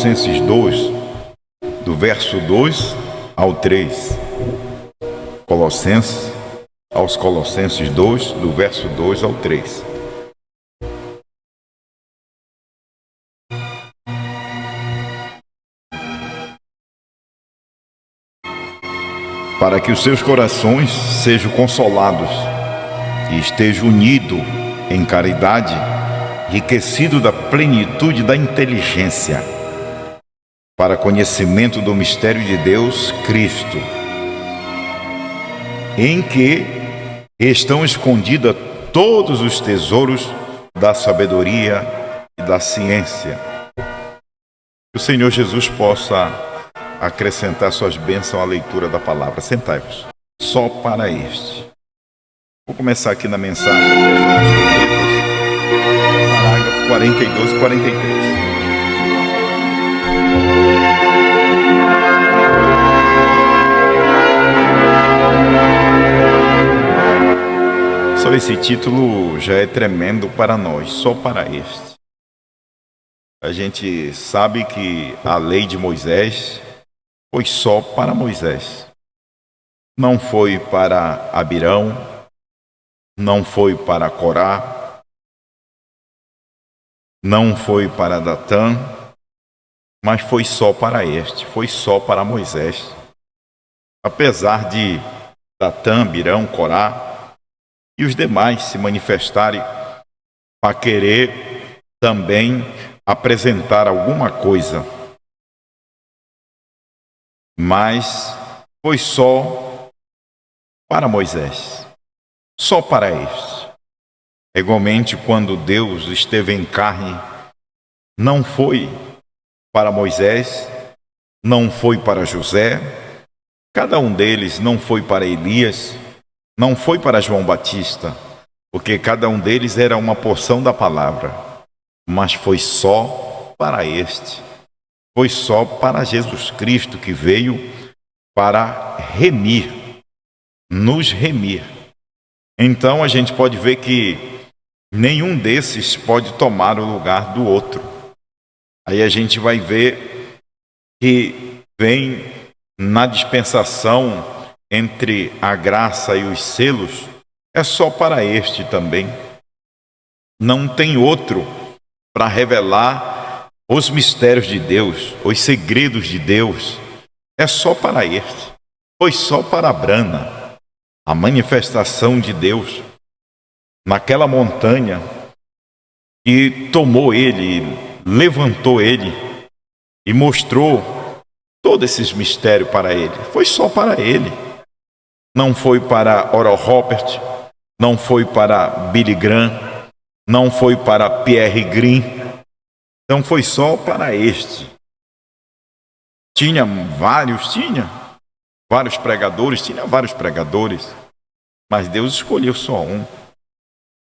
Colossenses 2, do verso 2 ao 3. Colossenses 2, do verso 2 ao 3. Para que os seus corações sejam consolados e estejam unidos em caridade, enriquecidos da plenitude da inteligência, para conhecimento do mistério de Deus, Cristo, em que estão escondidos todos os tesouros da sabedoria e da ciência. Que o Senhor Jesus possa acrescentar suas bênçãos à leitura da palavra. Sentai-vos. Só para este. Vou começar aqui na mensagem, parágrafo 42 e 43. Só esse título já é tremendo para nós, só para este. A gente sabe que a lei de Moisés foi só para Moisés. Não foi para Abirão, não foi para Corá, não foi para Datã, mas foi só para este, foi só para Moisés. Apesar de Datã, Abirão, Corá e os demais se manifestarem para querer também apresentar alguma coisa, mas foi só para Moisés, só para este. Igualmente, quando Deus esteve em carne, não foi para Moisés, não foi para José, cada um deles não foi para Elias, não foi para João Batista, porque cada um deles era uma porção da palavra, mas foi só para este. Foi só para Jesus Cristo que veio para remir, nos remir. Então a gente pode ver que nenhum desses pode tomar o lugar do outro. Aí a gente vai ver que vem na dispensação entre a graça e os selos, é só para este também. Não tem outro para revelar os mistérios de Deus, os segredos de Deus, é só para este. Foi só para Abrana, a manifestação de Deus naquela montanha que tomou ele, levantou ele e mostrou todos esses mistérios para ele. Foi só para ele. Não foi para Oral Robert, não foi para Billy Graham, não foi para Pierre Green. Então foi só para este. Tinha vários pregadores, mas Deus escolheu só um.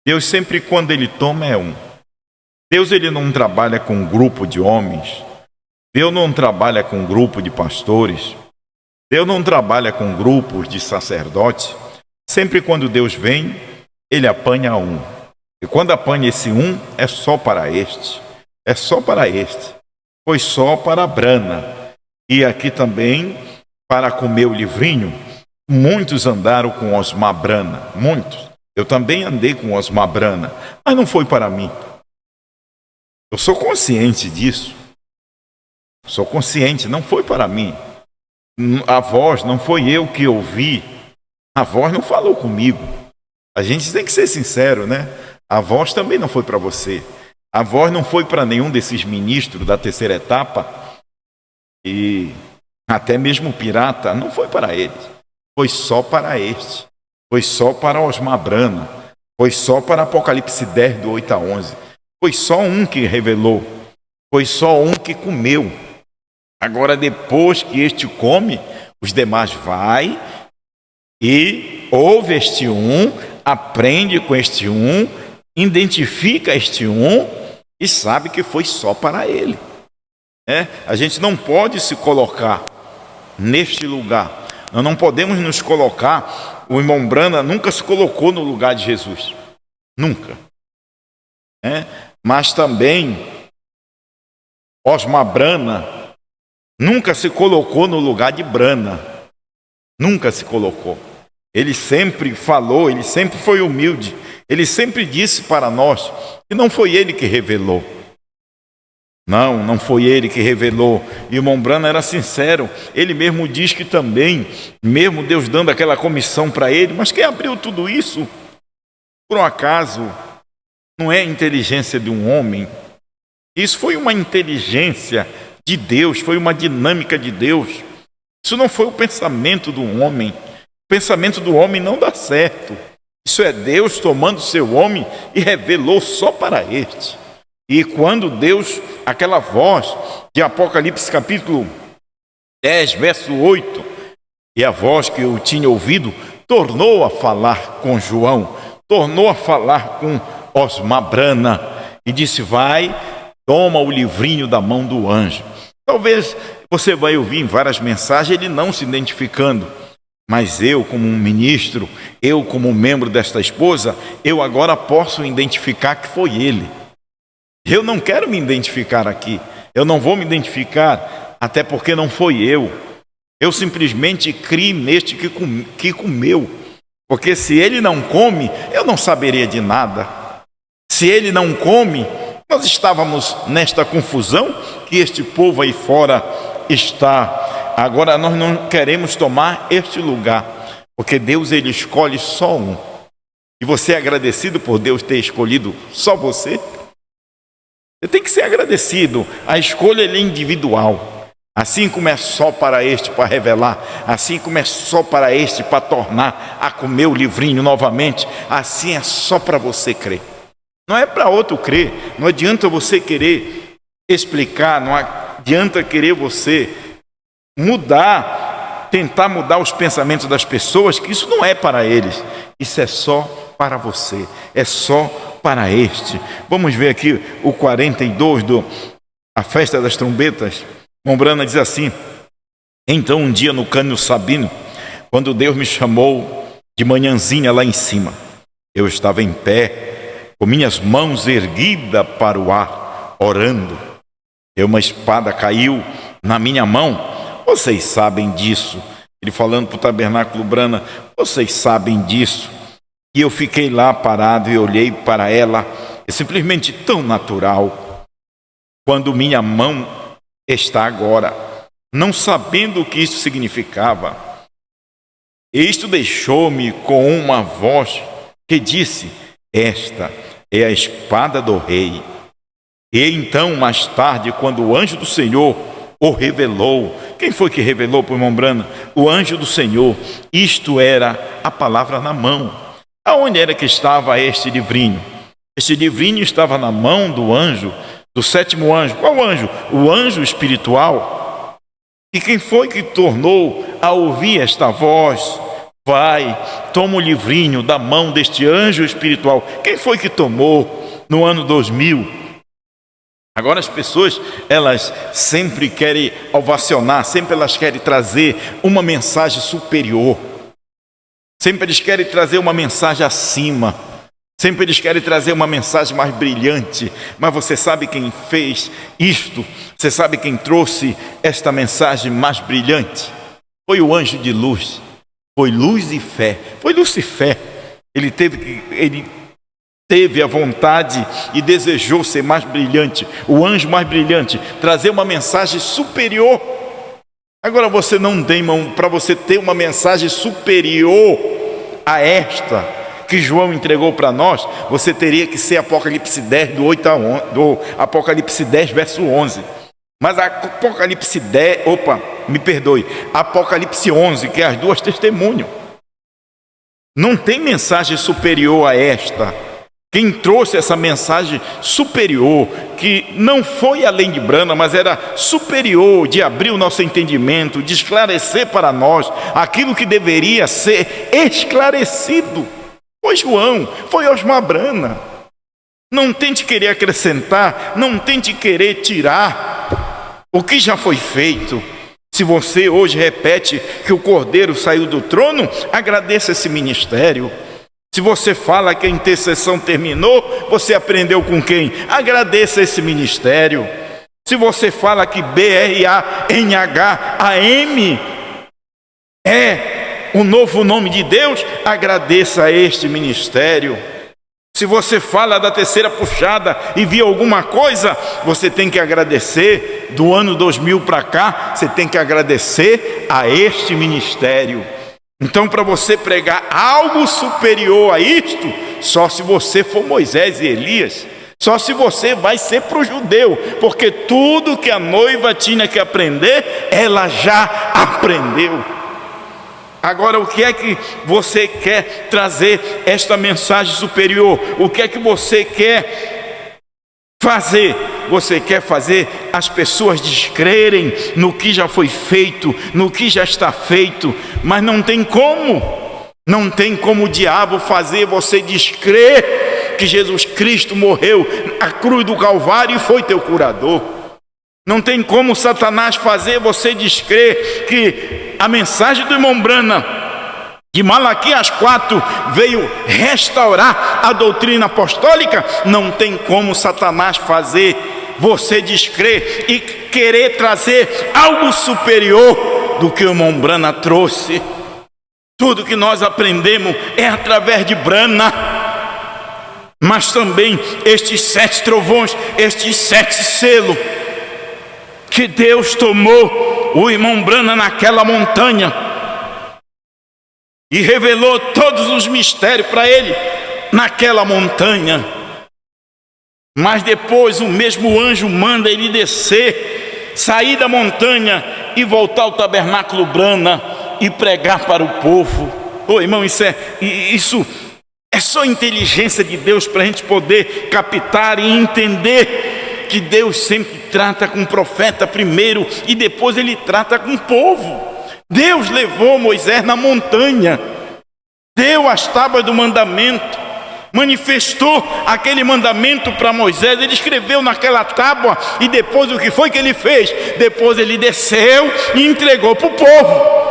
Deus sempre, quando ele toma, é um. Deus, ele não trabalha com um grupo de homens. Deus não trabalha com um grupo de pastores. Deus não trabalha com grupos de sacerdotes. Sempre quando Deus vem, ele apanha um. E quando apanha esse um, é só para este. É só para este. Foi só para Abrana. E aqui também, para comer o livrinho, muitos andaram com Osmar Brana. Muitos. Eu também andei com Osmar Brana. Mas não foi para mim. Eu sou consciente disso. Sou consciente, não foi para mim. A voz não foi eu que ouvi. A voz não falou comigo. A gente tem que ser sincero, né? A voz também não foi para você. A voz não foi para nenhum desses ministros da terceira etapa. E até mesmo o pirata, não foi para eles. Foi só para este. Foi só para Osmar Brana. Foi só para Apocalipse 10, do 8 a 11. Foi só um que revelou. Foi só um que comeu. Agora, depois que este come, os demais vai e ouve este um, aprende com este um, identifica este um e sabe que foi só para ele. A gente não pode se colocar neste lugar. Nós não podemos nos colocar. O irmão Brana nunca se colocou no lugar de Jesus. Nunca. Mas também Osmar Brana nunca se colocou no lugar de Brana. Nunca se colocou. Ele sempre falou, ele sempre foi humilde. Ele sempre disse para nós que não foi ele que revelou. Não foi ele que revelou. E o irmão Brana era sincero. Ele mesmo diz que também, mesmo Deus dando aquela comissão para ele, mas quem abriu tudo isso, por um acaso, não é a inteligência de um homem. Isso foi uma inteligência de Deus, foi uma dinâmica de Deus. Isso não foi o pensamento do homem. O pensamento do homem não dá certo. Isso é Deus tomando seu homem e revelou só para este. E quando Deus, aquela voz de Apocalipse capítulo 10, verso 8, e a voz que eu tinha ouvido, tornou a falar com João, tornou a falar com Osmar Brana, e disse: vai, toma o livrinho da mão do anjo. Talvez você vai ouvir em várias mensagens ele não se identificando, mas eu, como um ministro, eu, como membro desta esposa, eu agora posso identificar que foi ele. Eu não quero me identificar aqui, eu não vou me identificar, até porque não foi eu. Eu simplesmente criei neste que comeu, porque se ele não come, eu não saberia de nada. Se ele não come, nós estávamos nesta confusão que este povo aí fora está. Agora nós não queremos tomar este lugar, porque Deus ele escolhe só um. E você é agradecido por Deus ter escolhido só você? Você tem que ser agradecido. A escolha é individual. Assim como é só para este para revelar, assim como é só para este para tornar a comer o livrinho novamente, assim é só para você crer. Não é para outro crer. Não adianta você querer explicar, não adianta querer você mudar, tentar mudar os pensamentos das pessoas, que isso não é para eles. Isso é só para você, é só para este. Vamos ver aqui o 42 a festa das trombetas. Mombrana diz assim: então um dia no Cânion Sabino, quando Deus me chamou de manhãzinha lá em cima, eu estava em pé, com minhas mãos erguidas para o ar, orando, e uma espada caiu na minha mão. Vocês sabem disso. Ele falando para o tabernáculo Brana, vocês sabem disso. E eu fiquei lá parado e olhei para ela, é simplesmente tão natural, quando minha mão está agora, não sabendo o que isso significava. E isto deixou-me com uma voz que disse: esta é a espada do rei. E então, mais tarde, quando o anjo do Senhor o revelou, quem foi que revelou para o irmão Brana? O anjo do Senhor. Isto era a palavra na mão. Aonde era que estava este livrinho? Este livrinho estava na mão do anjo, do sétimo anjo. Qual anjo? O anjo espiritual. E quem foi que tornou a ouvir esta voz? Vai, toma o livrinho da mão deste anjo espiritual. Quem foi que tomou no ano 2000? Agora as pessoas, elas sempre querem ovacionar, sempre elas querem trazer uma mensagem superior. Sempre eles querem trazer uma mensagem acima. Sempre eles querem trazer uma mensagem mais brilhante. Mas você sabe quem fez isto? Você sabe quem trouxe esta mensagem mais brilhante? Foi o anjo de luz. Foi luz e fé. Foi Lucifer. Ele teve a vontade e desejou ser mais brilhante. O anjo mais brilhante. Trazer uma mensagem superior. Agora você não tem mão para você ter uma mensagem superior a esta que João entregou para nós. Você teria que ser Apocalipse 10 do Apocalipse 10 verso 11. Mas Apocalipse 10, Apocalipse 11, que é as duas testemunhas. Não tem mensagem superior a esta. Quem trouxe essa mensagem superior, que não foi além de Brana, mas era superior, de abrir o nosso entendimento, de esclarecer para nós aquilo que deveria ser esclarecido, foi João, foi Osmar Brana. Não tente querer acrescentar, não tente querer tirar o que já foi feito. Se você hoje repete que o Cordeiro saiu do trono, agradeça esse ministério. Se você fala que a intercessão terminou, você aprendeu com quem? Agradeça esse ministério. Se você fala que BRANHAM é o novo nome de Deus, agradeça a este ministério. Se você fala da terceira puxada e viu alguma coisa, você tem que agradecer. Do ano 2000 para cá, você tem que agradecer a este ministério. Então, para você pregar algo superior a isto, só se você for Moisés e Elias, só se você vai ser para o judeu, porque tudo que a noiva tinha que aprender, ela já aprendeu. Agora, o que é que você quer trazer esta mensagem superior? O que é que você quer fazer? Você quer fazer as pessoas descrerem no que já foi feito, no que já está feito, mas não tem como. Não tem como o diabo fazer você descrer que Jesus Cristo morreu na cruz do Calvário e foi teu curador. Não tem como Satanás fazer você descrer que a mensagem do irmão Branham, de Malaquias 4, veio restaurar a doutrina apostólica. Não tem como Satanás fazer você descrer e querer trazer algo superior do que o irmão Branham trouxe. Tudo que nós aprendemos é através de Branham. Mas também estes 7 trovões, estes 7 selos, que Deus tomou o irmão Branham naquela montanha e revelou todos os mistérios para ele naquela montanha. Mas depois o mesmo anjo manda ele descer, sair da montanha e voltar ao tabernáculo Branham e pregar para o povo. Irmão, isso é só inteligência de Deus para a gente poder captar e entender que Deus sempre trata com o profeta primeiro e depois ele trata com o povo. Deus levou Moisés na montanha, deu as tábuas do mandamento, manifestou aquele mandamento para Moisés. Ele escreveu naquela tábua e depois o que foi que ele fez? Depois ele desceu e entregou para o povo.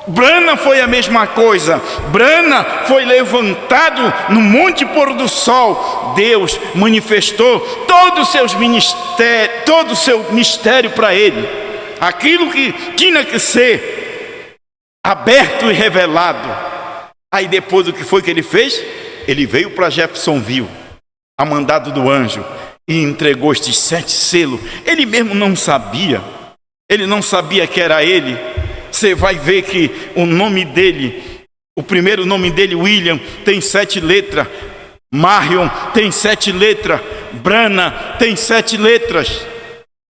Branham foi a mesma coisa. Branham foi levantado no Monte Pôr do Sol. Deus manifestou todo o seu mistério para ele. Aquilo que tinha que ser aberto e revelado. Aí depois o que foi que ele fez? Ele veio para Jeffersonville, a mandado do anjo, e entregou estes 7 selos. Ele mesmo não sabia. Ele não sabia que era ele. Você vai ver que o nome dele, o primeiro nome dele, William, tem 7 letras. Marion tem 7 letras. Branham tem 7 letras.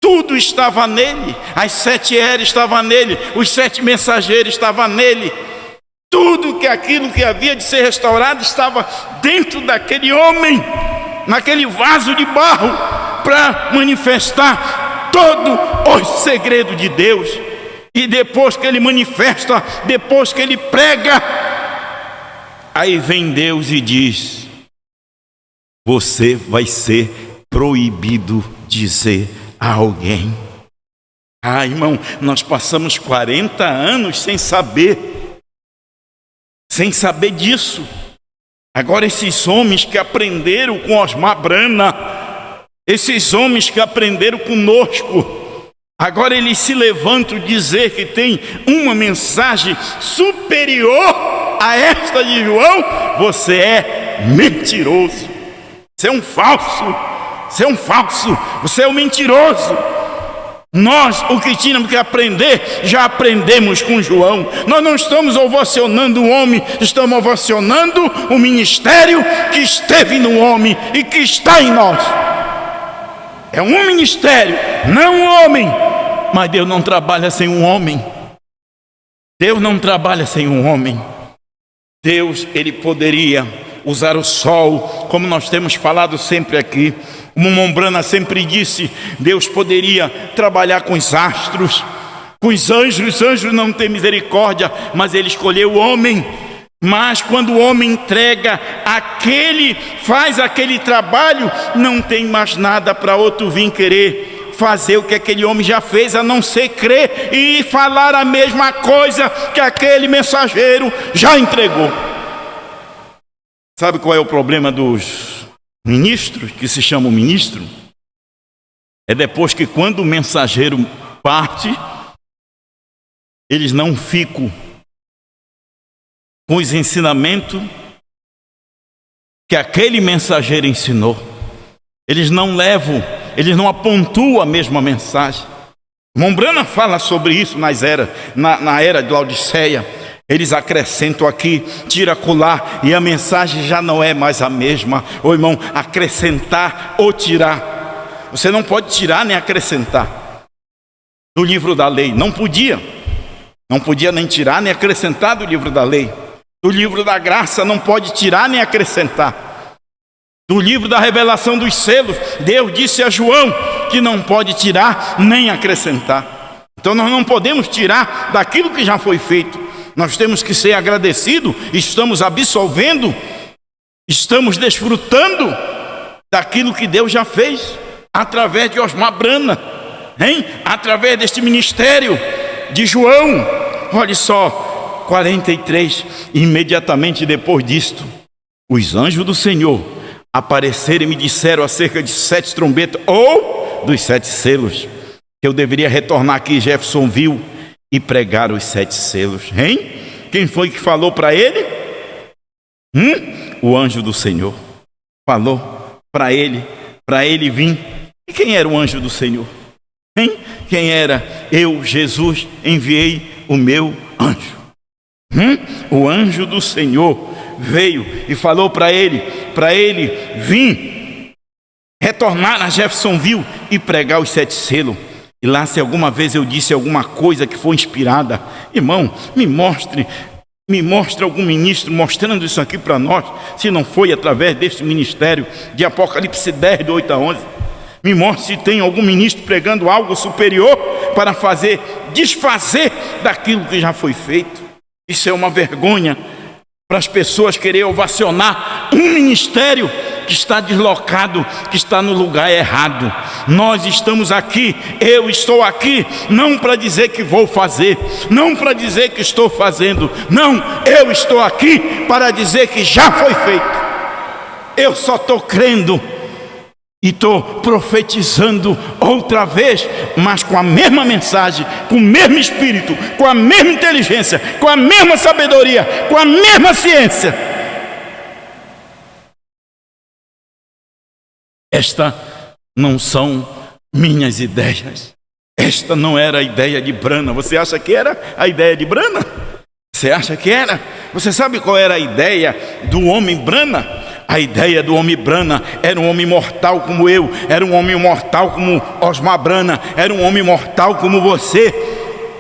Tudo estava nele. As 7 eras estavam nele. Os 7 mensageiros estavam nele. Tudo aquilo que havia de ser restaurado estava dentro daquele homem, naquele vaso de barro, para manifestar todo o segredo de Deus. E depois que ele manifesta, depois que ele prega, aí vem Deus e diz: você vai ser proibido dizer a alguém. Irmão, nós passamos 40 anos sem saber disso. Agora esses homens que aprenderam com Osmar Branham, esses homens que aprenderam conosco, agora eles se levantam dizer que tem uma mensagem superior a esta de João. Você é mentiroso. Você é um falso. Você é um falso. Você é um mentiroso. Nós, o que tínhamos que aprender, já aprendemos com João. Nós não estamos ovacionando o homem, estamos ovacionando o ministério que esteve no homem e que está em nós. É um ministério, não um homem. Mas Deus não trabalha sem um homem. Deus não trabalha sem um homem. Deus, ele poderia usar o sol, como nós temos falado sempre aqui. Como irmão Branham sempre disse, Deus poderia trabalhar com os astros, com os anjos não têm misericórdia, mas ele escolheu o homem. Mas quando o homem entrega faz aquele trabalho, não tem mais nada para outro vir querer fazer o que aquele homem já fez, a não ser crer e falar a mesma coisa que aquele mensageiro já entregou. Sabe qual é o problema dos ministros, que se chamam ministro? É depois que quando o mensageiro parte, eles não ficam com os ensinamentos que aquele mensageiro ensinou. Eles não levam, eles não apontam a mesma mensagem. Mombrana fala sobre isso na era de Laodiceia. Eles acrescentam aqui, tira acolá, e a mensagem já não é mais a mesma. Ô irmão, acrescentar ou tirar. Você não pode tirar nem acrescentar. Do livro da lei, não podia. Não podia nem tirar nem acrescentar do livro da lei. Do livro da graça, não pode tirar nem acrescentar. Do livro da revelação dos selos, Deus disse a João que não pode tirar nem acrescentar. Então nós não podemos tirar daquilo que já foi feito. Nós temos que ser agradecidos, estamos absolvendo, estamos desfrutando daquilo que Deus já fez, através de Osmar Brana, hein? Através deste ministério de João. Olha só, 43, imediatamente depois disto, os anjos do Senhor apareceram e me disseram acerca de 7 trombetas, ou dos 7 selos, que eu deveria retornar aqui em Jeffersonville e pregar os 7 selos, hein? Quem foi que falou para ele? O anjo do Senhor falou para ele vir. E quem era o anjo do Senhor? Hein? Quem era? Eu, Jesus, enviei o meu anjo. O anjo do Senhor veio e falou para ele vir, retornar a Jeffersonville e pregar os 7 selos. E lá, se alguma vez eu disse alguma coisa que foi inspirada, irmão, me mostre algum ministro mostrando isso aqui para nós, se não foi através deste ministério de Apocalipse 10, do 8 a 11. Me mostre se tem algum ministro pregando algo superior para desfazer daquilo que já foi feito. Isso é uma vergonha para as pessoas querer ovacionar um ministério que está deslocado, que está no lugar errado. Nós estamos aqui, eu estou aqui, não para dizer que vou fazer, não para dizer que estou fazendo, não, eu estou aqui para dizer que já foi feito. Eu só estou crendo e estou profetizando outra vez, mas com a mesma mensagem, com o mesmo espírito, com a mesma inteligência, com a mesma sabedoria, com a mesma ciência. Esta não são minhas ideias. Esta não era a ideia de Brana. Você acha que era a ideia de Brana? Você acha que era? Você sabe qual era a ideia do homem Brana? A ideia do homem Brana era um homem mortal como eu, era um homem mortal como Osmar Brana, era um homem mortal como você.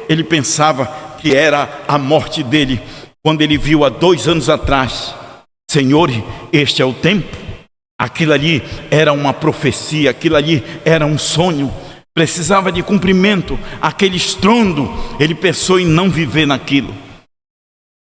Ele pensava que era a morte dele, quando ele viu há 2 anos atrás: Senhor, este é o tempo. Aquilo ali era uma profecia, aquilo ali era um sonho, precisava de cumprimento, aquele estrondo. Ele pensou em não viver naquilo,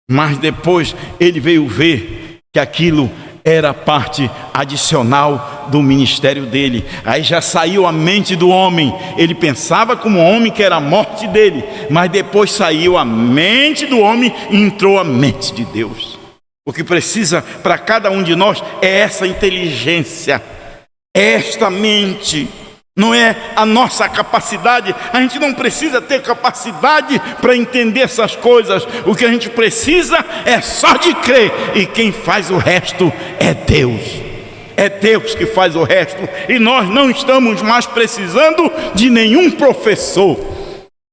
mas depois ele veio ver que aquilo era parte adicional do ministério dele. Aí já saiu a mente do homem. Ele pensava como homem que era a morte dele, mas depois saiu a mente do homem e entrou a mente de Deus. O que precisa para cada um de nós é essa inteligência, esta mente. Não é a nossa capacidade. A gente não precisa ter capacidade para entender essas coisas. O que a gente precisa é só de crer, e quem faz o resto é Deus. É Deus que faz o resto, e nós não estamos mais precisando de nenhum professor,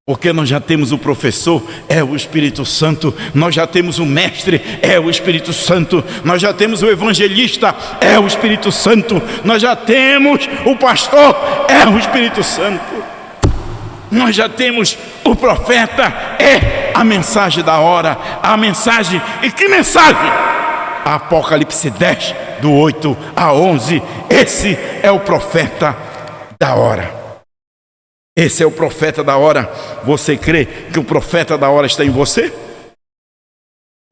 porque nós já temos o professor, é o Espírito Santo. Nós já temos o mestre, é o Espírito Santo. Nós já temos o evangelista, é o Espírito Santo. Nós já temos o pastor, é o Espírito Santo. Nós já temos o profeta, é a mensagem da hora. A mensagem, e que mensagem? Apocalipse 10, do 8 a 11. Esse é o profeta da hora. Esse é o profeta da hora. Você crê que o profeta da hora está em você?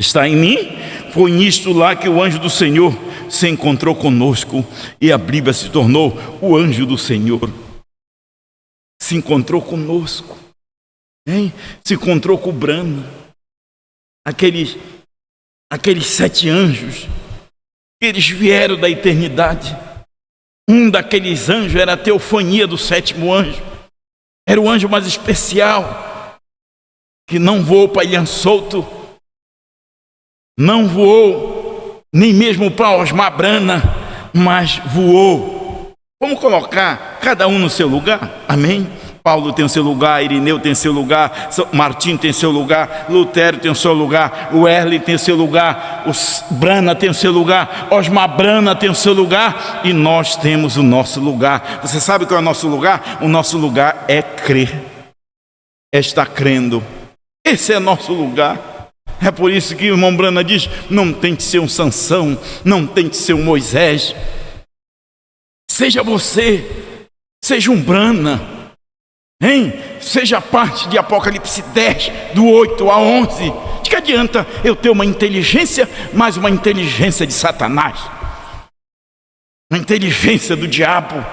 Está em mim? Foi nisto lá que o anjo do Senhor se encontrou conosco, e a Bíblia se tornou o anjo do Senhor. Se encontrou conosco, hein? Se encontrou com o Brana. Aqueles 7 anjos, eles vieram da eternidade. Um daqueles anjos era a teofania do 7º anjo. Era o anjo mais especial, que não voou para Ilha Solto, não voou nem mesmo para Osmar Brana, mas voou. Vamos colocar cada um no seu lugar, amém? Paulo tem o seu lugar, Irineu tem o seu lugar, Martim tem o seu lugar, Lutero tem o seu lugar, o Erle tem o seu lugar, o Brana tem o seu lugar, Osmar Brana tem o seu lugar, e nós temos o nosso lugar. Você sabe qual é o nosso lugar? O nosso lugar é crer, é estar crendo. Esse é nosso lugar. É por isso que o irmão Brana diz: não tente ser um Sansão, não tente ser um Moisés. Seja você, seja um Brana, hein? Seja parte de Apocalipse 10, do 8 a 11. De que adianta eu ter uma inteligência, mas uma inteligência de Satanás? Uma inteligência do diabo.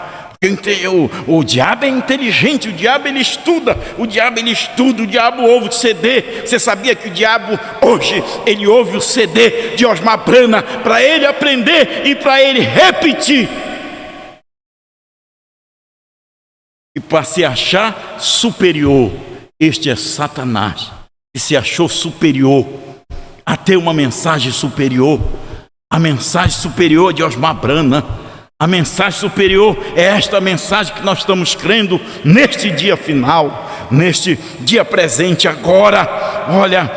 O diabo é inteligente, o diabo ele estuda, o diabo ouve o CD. Você sabia que o diabo hoje ele ouve o CD de Osmar Brana para ele aprender e para ele repetir? E para se achar superior, este é Satanás, que se achou superior a ter uma mensagem superior. A mensagem superior de Osmar Brana, a mensagem superior é esta mensagem que nós estamos crendo neste dia final, neste dia presente agora. Olha,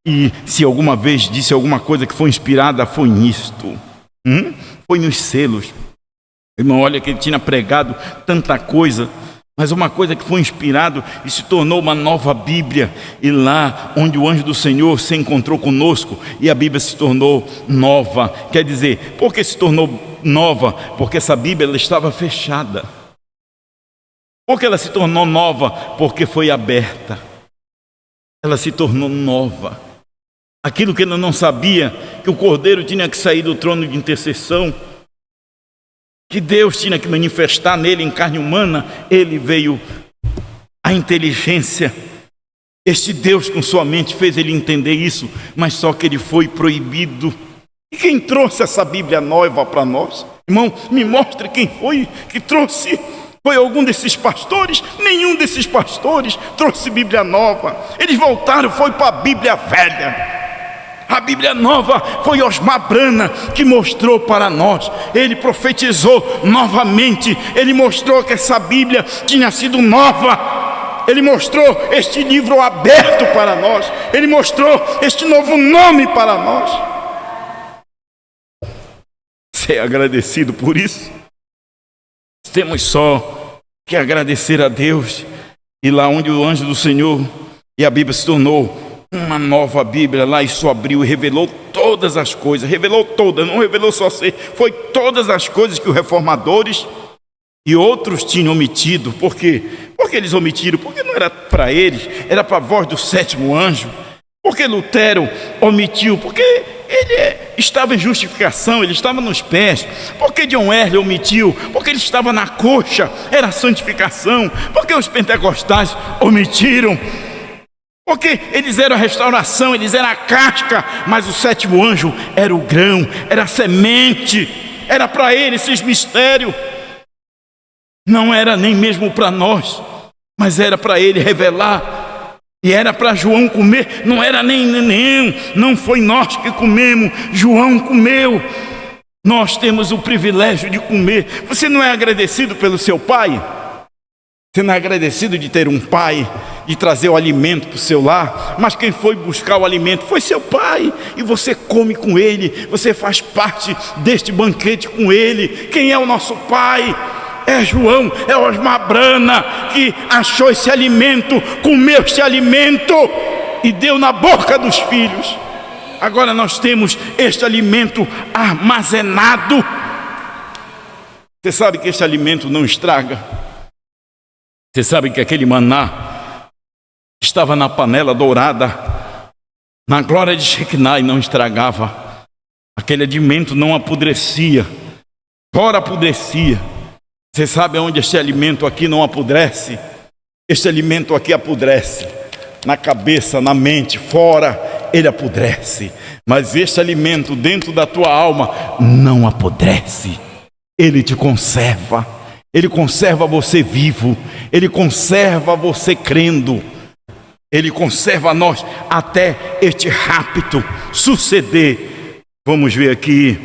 e se alguma vez disse alguma coisa que foi inspirada, foi nisto, foi nos selos. Irmão, olha que ele tinha pregado tanta coisa, mas uma coisa que foi inspirado e se tornou uma nova Bíblia. E lá onde o anjo do Senhor se encontrou conosco e a Bíblia se tornou nova. Quer dizer, por que se tornou nova? Porque essa Bíblia ela estava fechada. Por que ela se tornou nova? Porque foi aberta. Ela se tornou nova. Aquilo que ele não sabia, que o Cordeiro tinha que sair do trono de intercessão, que Deus tinha que manifestar nele em carne humana, ele veio, a inteligência, este Deus com sua mente fez ele entender isso, mas só que ele foi proibido. E quem trouxe essa Bíblia nova para nós? Irmão, me mostre quem foi que trouxe. Foi algum desses pastores? Nenhum desses pastores trouxe Bíblia nova. Eles voltaram, foi para a Bíblia velha. A Bíblia nova foi Osmar Brana que mostrou para nós. Ele profetizou novamente. Ele mostrou que essa Bíblia tinha sido nova. Ele mostrou este livro aberto para nós. Ele mostrou este novo nome para nós. Ser agradecido por isso. Temos só que agradecer a Deus. E lá onde o anjo do Senhor e a Bíblia se tornou uma nova Bíblia, lá isso abriu e revelou todas as coisas, revelou todas, não revelou só ser, foi todas as coisas que os reformadores e outros tinham omitido. Por quê? Porque eles omitiram, porque não era para eles, era para a voz do 7º anjo. Porque Lutero omitiu, porque ele estava em justificação, ele estava nos pés. Porque John Wesley omitiu, porque ele estava na coxa, era santificação. Porque os pentecostais omitiram, porque eles eram a restauração, eles eram a casca, mas o 7º anjo era o grão, era a semente, era para ele esses mistérios. Não era nem mesmo para nós, mas era para ele revelar. E era para João comer, não era não foi nós que comemos, João comeu. Nós temos o privilégio de comer. Você não é agradecido pelo seu pai? Você não é agradecido de ter um pai, de trazer o alimento para o seu lar? Mas quem foi buscar o alimento foi seu pai, e você come com ele, você faz parte deste banquete com ele. Quem é o nosso pai? É João, é Osmar Brana, que achou esse alimento, comeu este alimento e deu na boca dos filhos. Agora nós temos este alimento armazenado. Você sabe que este alimento não estraga? Você sabe que aquele maná estava na panela dourada, na glória de Shekinah, e não estragava. Aquele alimento não apodrecia, fora apodrecia. Você sabe aonde este alimento aqui não apodrece? Este alimento aqui apodrece na cabeça, na mente, fora ele apodrece. Mas este alimento dentro da tua alma não apodrece. Ele te conserva. Ele conserva você vivo. Ele conserva você crendo. Ele conserva nós até este rapto suceder. Vamos ver aqui.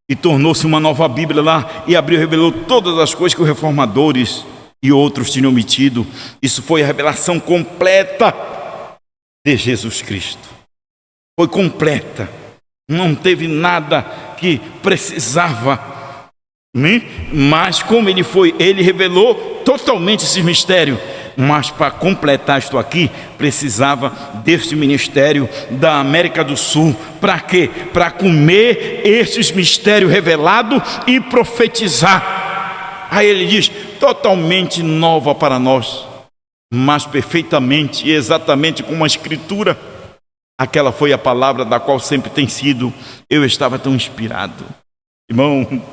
E tornou-se uma nova Bíblia lá, e abriu e revelou todas as coisas que os reformadores e outros tinham omitido. Isso foi a revelação completa de Jesus Cristo. Foi completa. Não teve nada que precisava, né? Mas como ele revelou totalmente esse mistério. Mas para completar isto aqui, precisava deste ministério da América do Sul. Para quê? Para comer esses mistérios revelados e profetizar. Aí ele diz, totalmente nova para nós, mas perfeitamente e exatamente como a Escritura. Aquela foi a palavra da qual sempre tem sido. Eu estava tão inspirado. Irmão,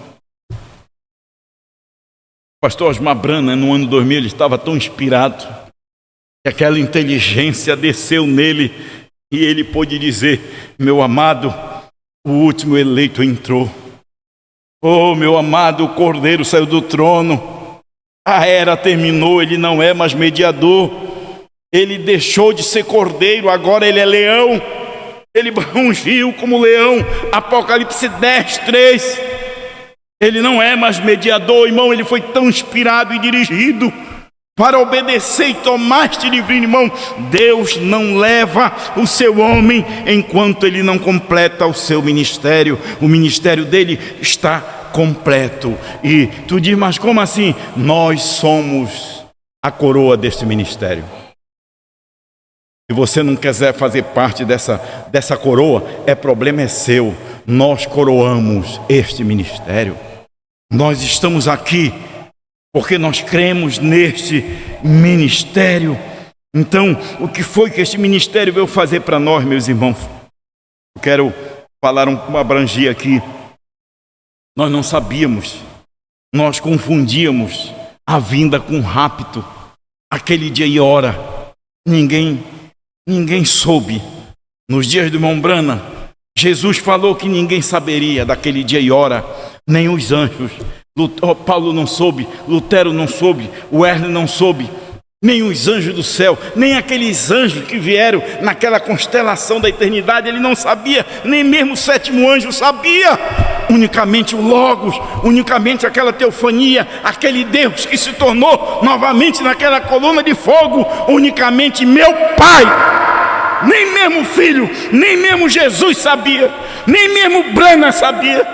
pastor Osmar Brana, no ano 2000, ele estava tão inspirado que aquela inteligência desceu nele e ele pôde dizer, meu amado, o último eleito entrou. Oh, meu amado, o Cordeiro saiu do trono. A era terminou, ele não é mais mediador. Ele deixou de ser cordeiro, agora ele é leão. Ele rangiu como leão. Apocalipse 10, 3. Ele não é mais mediador, irmão. Ele foi tão inspirado e dirigido para obedecer e tomar este livrinho, irmão. Deus não leva o seu homem enquanto ele não completa o seu ministério. O ministério dele está completo. E tu diz, mas como assim? Nós somos a coroa deste ministério. Se você não quiser fazer parte dessa coroa, problema é seu. Nós coroamos este ministério. Nós estamos aqui porque nós cremos neste ministério. Então, o que foi que este ministério veio fazer para nós, meus irmãos? Eu quero falar abrangir aqui. Nós não sabíamos, nós confundíamos a vinda com o rapto. Aquele dia e hora, ninguém soube. Nos dias do irmão Brana, Jesus falou que ninguém saberia daquele dia e hora, nem os anjos. Paulo não soube, Lutero não soube, Wesley não soube, nem os anjos do céu, nem aqueles anjos que vieram naquela constelação da eternidade, ele não sabia, nem mesmo o sétimo anjo sabia. Unicamente o Logos, unicamente aquela teofania, aquele Deus que se tornou novamente naquela coluna de fogo, unicamente meu Pai. Nem mesmo o Filho, nem mesmo Jesus sabia, nem mesmo Brana sabia,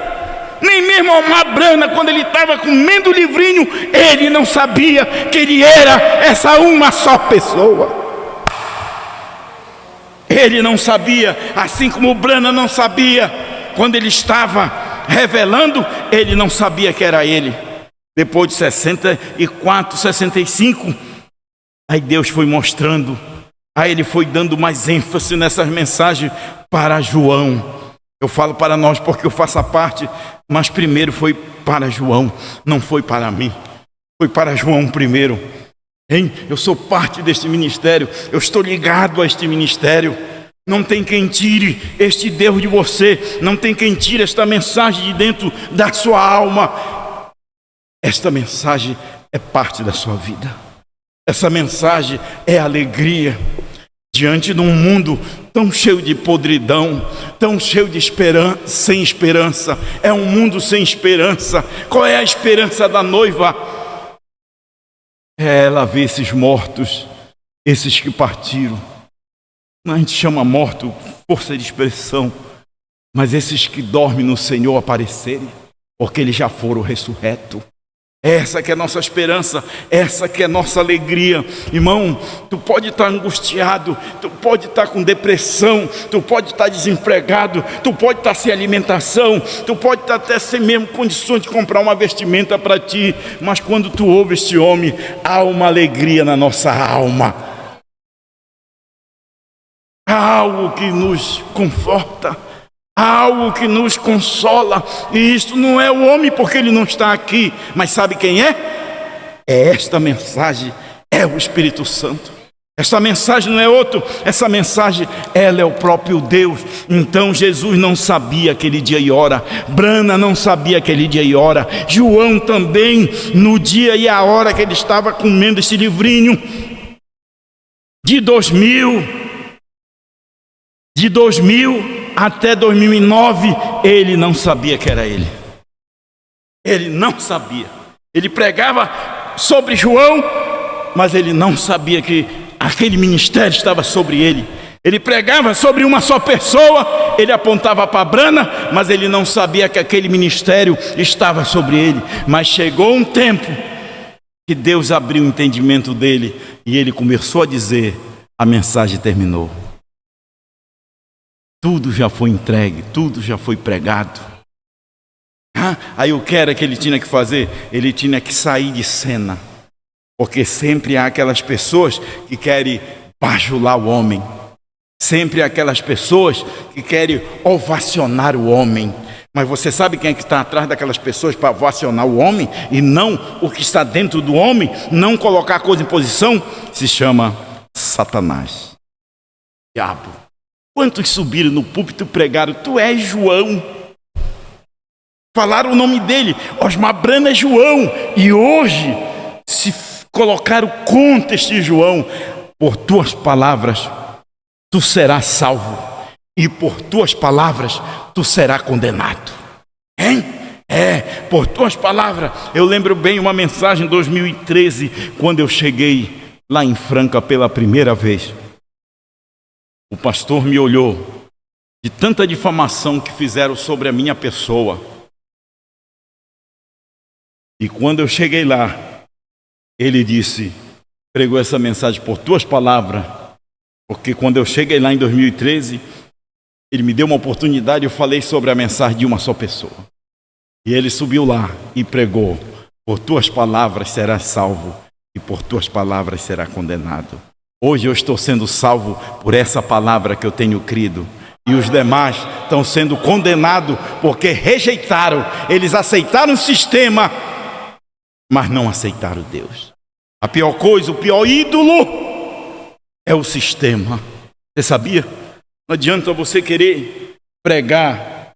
nem mesmo Osmar Brana, quando ele estava comendo o livrinho, ele não sabia que ele era essa uma só pessoa. Ele não sabia, assim como o Brana não sabia, quando ele estava revelando, ele não sabia que era ele. Depois de 64, 65, aí Deus foi mostrando. Aí ele foi dando mais ênfase nessas mensagens para João. Eu falo para nós porque eu faço a parte, mas primeiro foi para João, não foi para mim. Foi para João primeiro. Hein? Eu sou parte deste ministério, eu estou ligado a este ministério. Não tem quem tire este Deus de você, não tem quem tire esta mensagem de dentro da sua alma. Esta mensagem é parte da sua vida. Essa mensagem é alegria. Diante de um mundo tão cheio de podridão, tão cheio de sem esperança, é um mundo sem esperança. Qual é a esperança da noiva? É ela ver esses mortos, esses que partiram. A gente chama morto, força de expressão, mas esses que dormem no Senhor aparecerem, porque eles já foram ressurretos. Essa que é a nossa esperança, essa que é a nossa alegria. Irmão, tu pode estar angustiado, tu pode estar com depressão, tu pode estar desempregado, tu pode estar sem alimentação, tu pode estar até sem mesmo condições de comprar uma vestimenta para ti, mas quando tu ouve este homem, há uma alegria na nossa alma. Há algo que nos conforta, algo que nos consola, e isto não é o homem porque ele não está aqui, mas sabe quem é? É esta mensagem, é o Espírito Santo. Essa mensagem não é outro, essa mensagem, ela é o próprio Deus. Então Jesus não sabia aquele dia e hora, Brana não sabia aquele dia e hora, João também, no dia e a hora que ele estava comendo esse livrinho, de 2000 até 2009, ele não sabia que era ele. Ele não sabia. Ele pregava sobre João, mas ele não sabia que aquele ministério estava sobre ele. Ele pregava sobre uma só pessoa, ele apontava para Brana, mas ele não sabia que aquele ministério estava sobre ele. Mas chegou um tempo que Deus abriu o entendimento dele e ele começou a dizer: a mensagem terminou. Tudo já foi entregue, tudo já foi pregado. Aí o que era que ele tinha que fazer? Ele tinha que sair de cena. Porque sempre há aquelas pessoas que querem bajular o homem. Sempre há aquelas pessoas que querem ovacionar o homem. Mas você sabe quem é que está atrás daquelas pessoas para ovacionar o homem? E não o que está dentro do homem, não colocar a coisa em posição? Se chama Satanás. Diabo. Quantos subiram no púlpito e pregaram: tu és João? Falaram o nome dele, Osmar Brana é João. E hoje se colocar o contexto de João: por tuas palavras tu serás salvo, e por tuas palavras tu serás condenado. Hein? Por tuas palavras. Eu lembro bem uma mensagem em 2013, quando eu cheguei lá em Franca pela primeira vez. O pastor me olhou, de tanta difamação que fizeram sobre a minha pessoa. E quando eu cheguei lá, ele disse, pregou essa mensagem: por tuas palavras. Porque quando eu cheguei lá em 2013, ele me deu uma oportunidade, eu falei sobre a mensagem de uma só pessoa. E ele subiu lá e pregou: por tuas palavras serás salvo, e por tuas palavras serás condenado. Hoje eu estou sendo salvo por essa palavra que eu tenho crido. E os demais estão sendo condenados porque rejeitaram. Eles aceitaram o sistema, mas não aceitaram Deus. A pior coisa, o pior ídolo é o sistema. Você sabia? Não adianta você querer pregar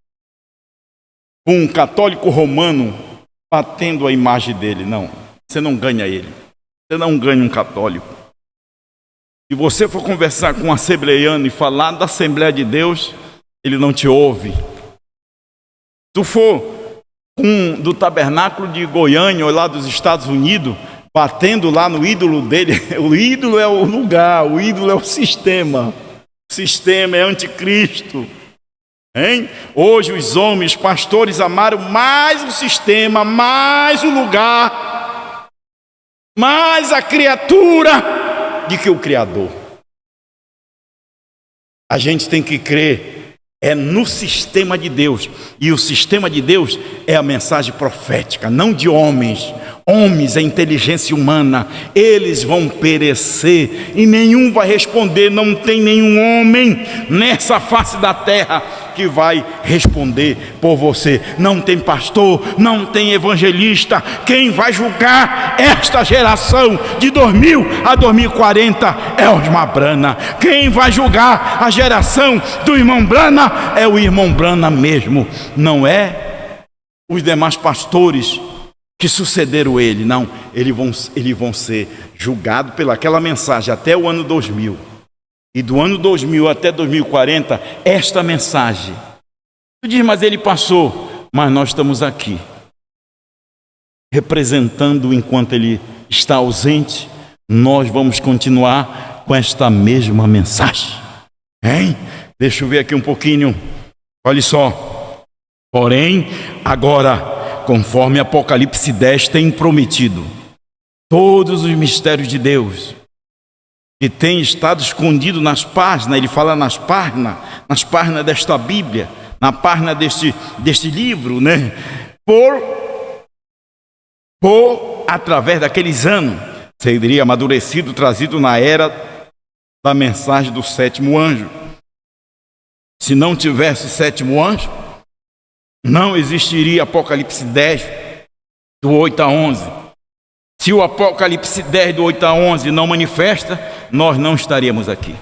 com um católico romano batendo a imagem dele. Não, você não ganha ele. Você não ganha um católico. Se você for conversar com um assembleiano e falar da Assembleia de Deus, ele não te ouve. Se tu for do tabernáculo de Goiânia ou lá dos Estados Unidos, batendo lá no ídolo dele, o ídolo é o lugar, o ídolo é o sistema. O sistema é anticristo. Hein? Hoje os homens, os pastores amaram mais o sistema, mais o lugar, mais a criatura do que o Criador. A gente tem que crer no sistema de Deus. E o sistema de Deus é a mensagem profética, não de homens. Homens, a inteligência humana, eles vão perecer e nenhum vai responder. Não tem nenhum homem nessa face da terra que vai responder por você. Não tem pastor, não tem evangelista. Quem vai julgar esta geração de 2000 a 2040 é Osmar Brana. Quem vai julgar a geração do irmão Brana é o irmão Brana mesmo. Não é os demais pastores que sucederam ele. Não, eles vão ser julgados pelaquela mensagem até o ano 2000. E do ano 2000 até 2040, esta mensagem. Tu diz, mas ele passou. Mas nós estamos aqui, representando enquanto ele está ausente. Nós vamos continuar com esta mesma mensagem. Hein? Deixa eu ver aqui um pouquinho. Olha só. Porém, agora, conforme Apocalipse 10 tem prometido, todos os mistérios de Deus que tem estado escondido nas páginas, ele fala nas páginas desta Bíblia, na página deste livro, né? Através daqueles anos, seria amadurecido, trazido na era da mensagem do sétimo anjo. Se não tivesse sétimo anjo, não existiria Apocalipse 10, do 8 a 11. Se o Apocalipse 10, do 8 a 11 não manifesta, nós não estaríamos aqui.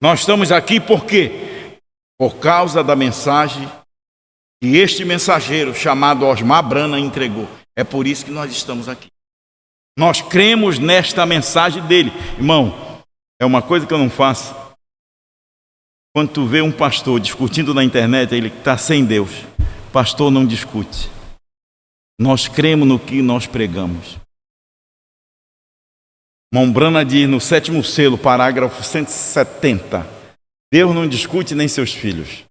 Nós estamos aqui por quê? Por causa da mensagem que este mensageiro chamado Osmar Brana entregou. É por isso que nós estamos aqui. Nós cremos nesta mensagem dele. Irmão, é uma coisa que eu não faço. Quando tu vê um pastor discutindo na internet, ele está sem Deus. Pastor não discute. Nós cremos no que nós pregamos. Brana diz no 7º selo, parágrafo 170. Deus não discute nem seus filhos.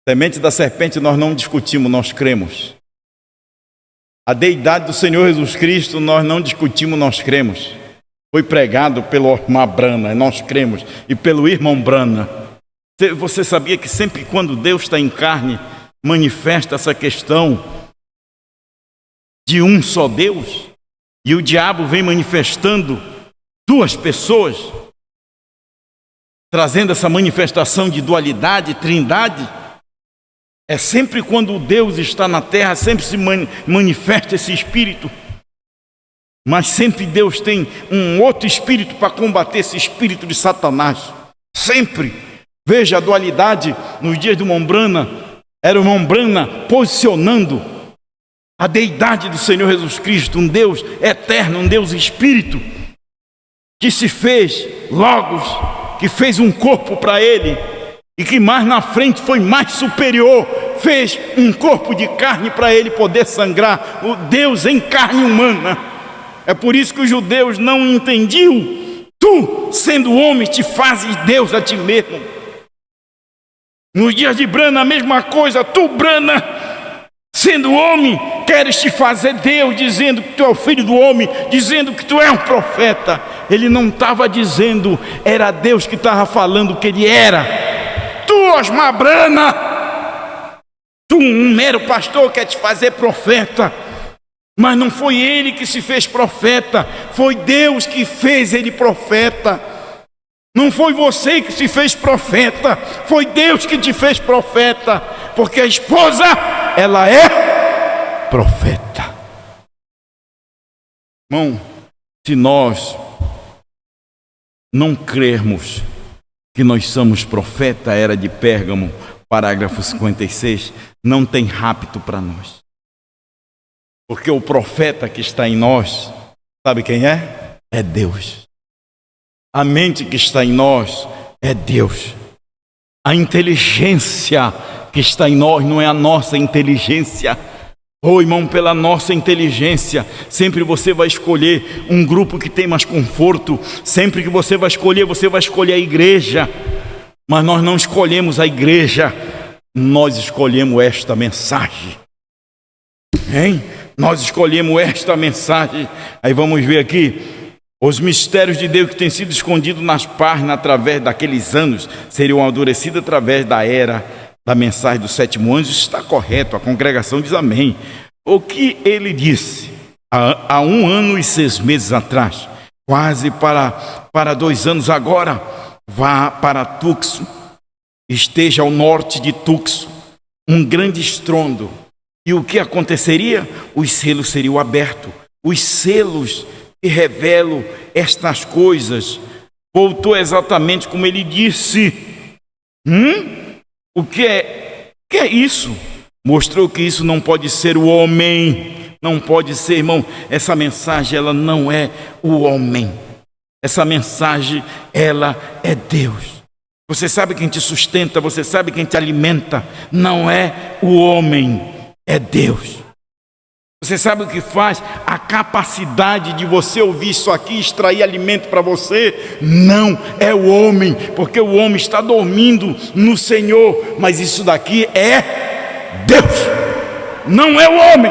Semente da serpente nós não discutimos, nós cremos. A deidade do Senhor Jesus Cristo nós não discutimos, nós cremos. Foi pregado pelo Osmar Brana, nós cremos, e pelo irmão Brana. Você sabia que sempre quando Deus está em carne, manifesta essa questão de um só Deus? E o diabo vem manifestando duas pessoas, trazendo essa manifestação de dualidade, trindade. É sempre quando Deus está na terra, sempre se manifesta esse espírito. Mas sempre Deus tem um outro espírito para combater esse espírito de Satanás. Sempre. Veja a dualidade nos dias do irmão Brana. Era o irmão Brana posicionando a deidade do Senhor Jesus Cristo, um Deus eterno, um Deus espírito, que se fez Logos, que fez um corpo para ele, e que mais na frente foi mais superior, fez um corpo de carne para ele poder sangrar, o Deus em carne humana. É por isso que os judeus não entendiam. Tu, sendo homem, te fazes Deus a ti mesmo. Nos dias de Brana, a mesma coisa. Tu, Brana, sendo homem, queres te fazer Deus, dizendo que tu é o filho do homem, dizendo que tu é um profeta. Ele não estava dizendo, era Deus que estava falando que ele era. Tu, Osmar Brana, tu, um mero pastor, quer te fazer profeta. Mas não foi ele que se fez profeta, foi Deus que fez ele profeta. Não foi você que se fez profeta, foi Deus que te fez profeta. Porque a esposa, ela é profeta. Irmão, se nós não crermos que nós somos profeta, era de Pérgamo, parágrafo 56, não tem rapto para nós. Porque o profeta que está em nós, sabe quem é? É Deus. A mente que está em nós é Deus. A inteligência que está em nós não é a nossa inteligência. Oh, irmão, pela nossa inteligência, sempre você vai escolher um grupo que tem mais conforto. Sempre que você vai escolher a igreja. Mas nós não escolhemos a igreja, nós escolhemos esta mensagem. Hein? Nós escolhemos esta mensagem. Aí vamos ver aqui. Os mistérios de Deus que têm sido escondidos nas páginas através daqueles anos seriam amadurecidos através da era da mensagem do 7º anjo. Isso está correto, a congregação diz amém. O que ele disse há 1 ano e 6 meses atrás, quase para 2 anos agora, vá para Tuxo, esteja ao norte de Tuxo, um grande estrondo. E o que aconteceria? Os selos seriam abertos. Os selos que revelam estas coisas. Voltou exatamente como ele disse. O que é isso? Mostrou que isso não pode ser o homem. Não pode ser, irmão. Essa mensagem, ela não é o homem. Essa mensagem, ela é Deus. Você sabe quem te sustenta, você sabe quem te alimenta. Não é o homem. É Deus. Você sabe o que faz? A capacidade de você ouvir isso aqui, extrair alimento para você, não é o homem, porque o homem está dormindo no Senhor, mas isso daqui é Deus. Não é o homem,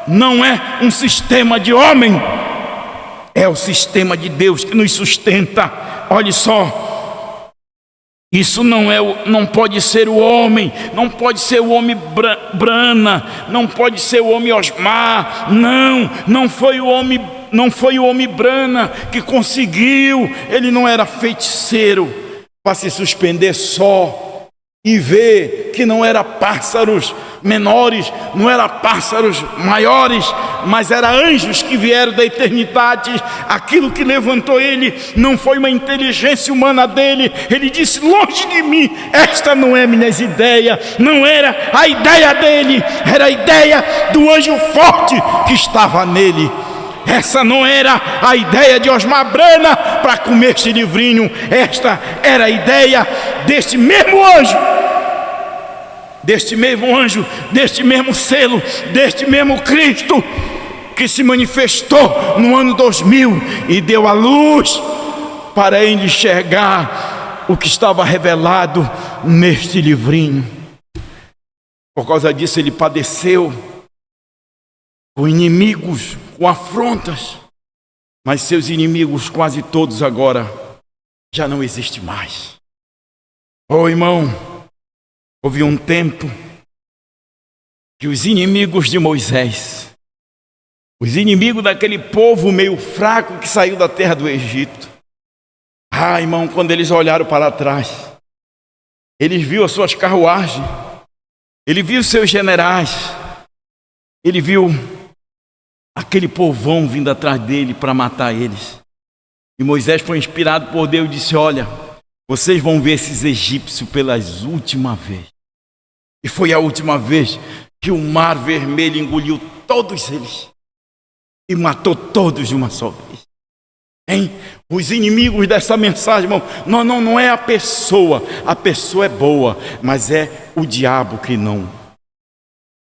não é um sistema de homem, é o sistema de Deus que nos sustenta. Olha só. Isso não pode ser o homem, não pode ser o homem Brana, não pode ser o homem Osmar, não foi o homem Brana que conseguiu, ele não era feiticeiro para se suspender só e vê que não era pássaros menores, não era pássaros maiores, mas era anjos que vieram da eternidade. Aquilo que levantou ele não foi uma inteligência humana dele. Ele disse: longe de mim, esta não é minhas ideias. Não era a ideia dele, era a ideia do anjo forte que estava nele. Essa não era a ideia de Osmar Brana para comer este livrinho. Esta era a ideia deste mesmo anjo, deste mesmo selo, deste mesmo Cristo que se manifestou no ano 2000 e deu a luz para ele enxergar o que estava revelado neste livrinho. Por causa disso ele padeceu com inimigos, com afrontas, mas seus inimigos quase todos agora já não existem mais. Oh, irmão, houve um tempo que os inimigos de Moisés, os inimigos daquele povo meio fraco que saiu da terra do Egito, irmão, quando eles olharam para trás, eles viram as suas carruagens, ele viu seus generais, ele viu aquele povão vindo atrás dele para matar eles. E Moisés foi inspirado por Deus e disse: olha, vocês vão ver esses egípcios pelas últimas vezes. E foi a última vez que o mar vermelho engoliu todos eles e matou todos de uma só vez. Hein? Os inimigos dessa mensagem, irmão, não é a pessoa é boa, mas é o diabo que não.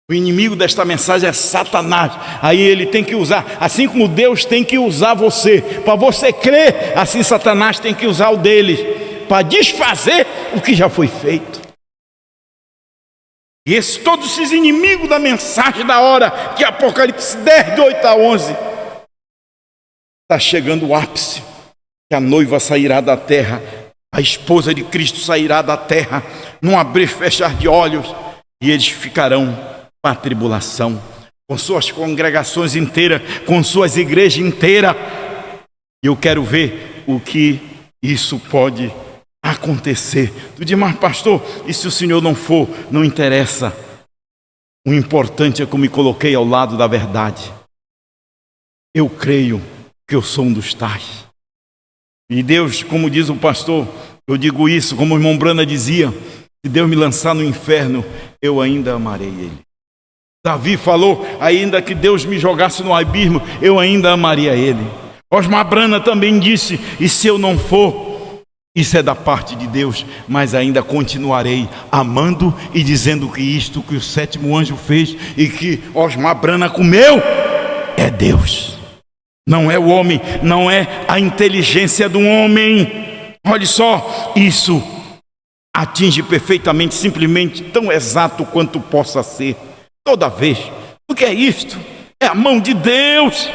O inimigo desta mensagem é Satanás. Aí ele tem que usar, assim como Deus tem que usar você para você crer, assim Satanás tem que usar o dele para desfazer o que já foi feito. E todos esses inimigos da mensagem da hora, que Apocalipse 10, de 8 a 11, está chegando o ápice, que a noiva sairá da terra, a esposa de Cristo sairá da terra, num abrir e fechar de olhos, e eles ficarão para a tribulação, com suas congregações inteiras, com suas igrejas inteiras. E eu quero ver o que isso pode acontecer. Tu diz: mas pastor, e se o senhor não for? Não interessa. O importante é que eu me coloquei ao lado da verdade. Eu creio que eu sou um dos tais. E Deus, como diz o pastor, eu digo isso, como o irmão Brana dizia: se Deus me lançar no inferno, eu ainda amarei ele. Davi falou: ainda que Deus me jogasse no abismo, eu ainda amaria ele. Osmar Brana também disse: e se eu não for, isso é da parte de Deus, mas ainda continuarei amando e dizendo que isto que o sétimo anjo fez e que Osmar Brana comeu é Deus, não é o homem, não é a inteligência do homem. Olha só, isso atinge perfeitamente, simplesmente tão exato quanto possa ser. Toda vez. O que é isto? É a mão de Deus.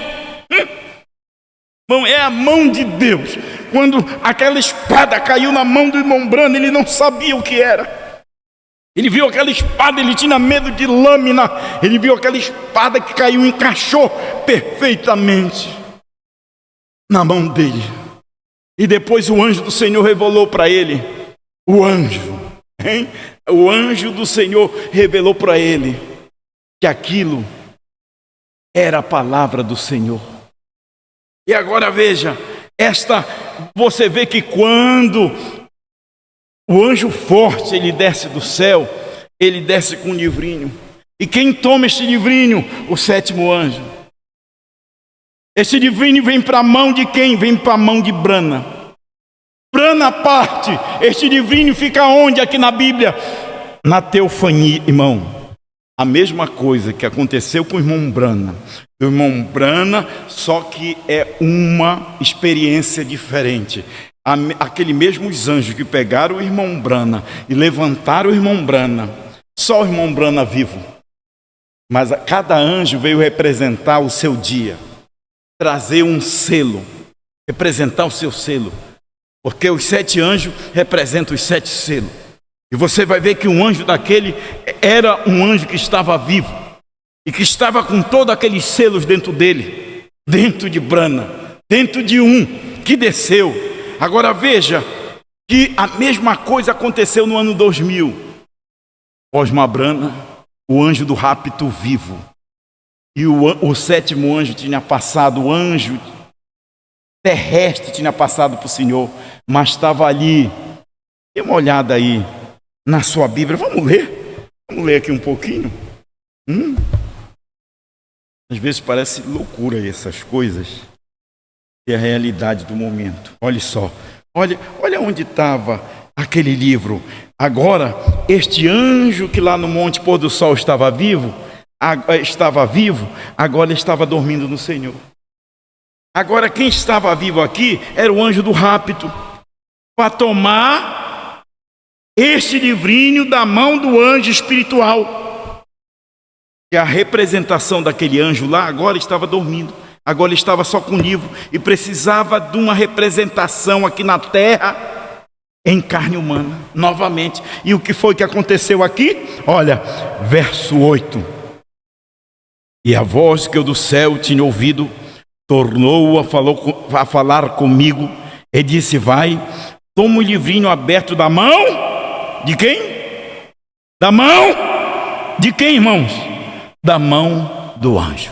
É a mão de Deus. Quando aquela espada caiu na mão do irmão Brana, ele não sabia o que era. Ele viu aquela espada, ele tinha medo de lâmina. Ele viu aquela espada que caiu, encaixou perfeitamente na mão dele. E depois o anjo do Senhor revelou para ele. O anjo do Senhor revelou para ele que aquilo era a palavra do Senhor. E agora veja, você vê que quando o anjo forte ele desce do céu, ele desce com um livrinho. E quem toma este livrinho? O sétimo anjo. Esse livrinho vem para a mão de quem? Vem para a mão de Brana. Brana parte. Este livrinho fica onde aqui na Bíblia? Na teofania, irmão. A mesma coisa que aconteceu com o irmão Brana. O irmão Brana, só que é uma experiência diferente. Aqueles mesmos anjos que pegaram o irmão Brana e levantaram o irmão Brana, só o irmão Brana vivo. Mas cada anjo veio representar o seu dia, trazer um selo, representar o seu selo. Porque os 7 anjos representam os 7 selos. E você vai ver que um anjo daquele era um anjo que estava vivo e que estava com todos aqueles selos dentro dele, dentro de Brana, dentro de um que desceu. Agora veja, que a mesma coisa aconteceu no ano 2000. Osmar Brana, o anjo do rapto vivo. E o sétimo anjo tinha passado, o anjo terrestre tinha passado para o Senhor, mas estava ali. Dê uma olhada aí na sua Bíblia. Vamos ler aqui um pouquinho. Às vezes parece loucura essas coisas, é a realidade do momento. Olha só, olha onde estava aquele livro. Agora, este anjo que lá no Monte Pôr do Sol estava vivo, agora estava dormindo no Senhor. Agora quem estava vivo aqui era o anjo do rapto, para tomar este livrinho da mão do anjo espiritual. E a representação daquele anjo lá agora estava dormindo. Agora ele estava só com o livro e precisava de uma representação aqui na terra em carne humana, novamente. E o que foi que aconteceu aqui? Olha, verso 8. E a voz que eu do céu tinha ouvido tornou a falar comigo e disse: vai, toma o livrinho aberto da mão de quem? Da mão de quem, irmãos? Da mão do anjo.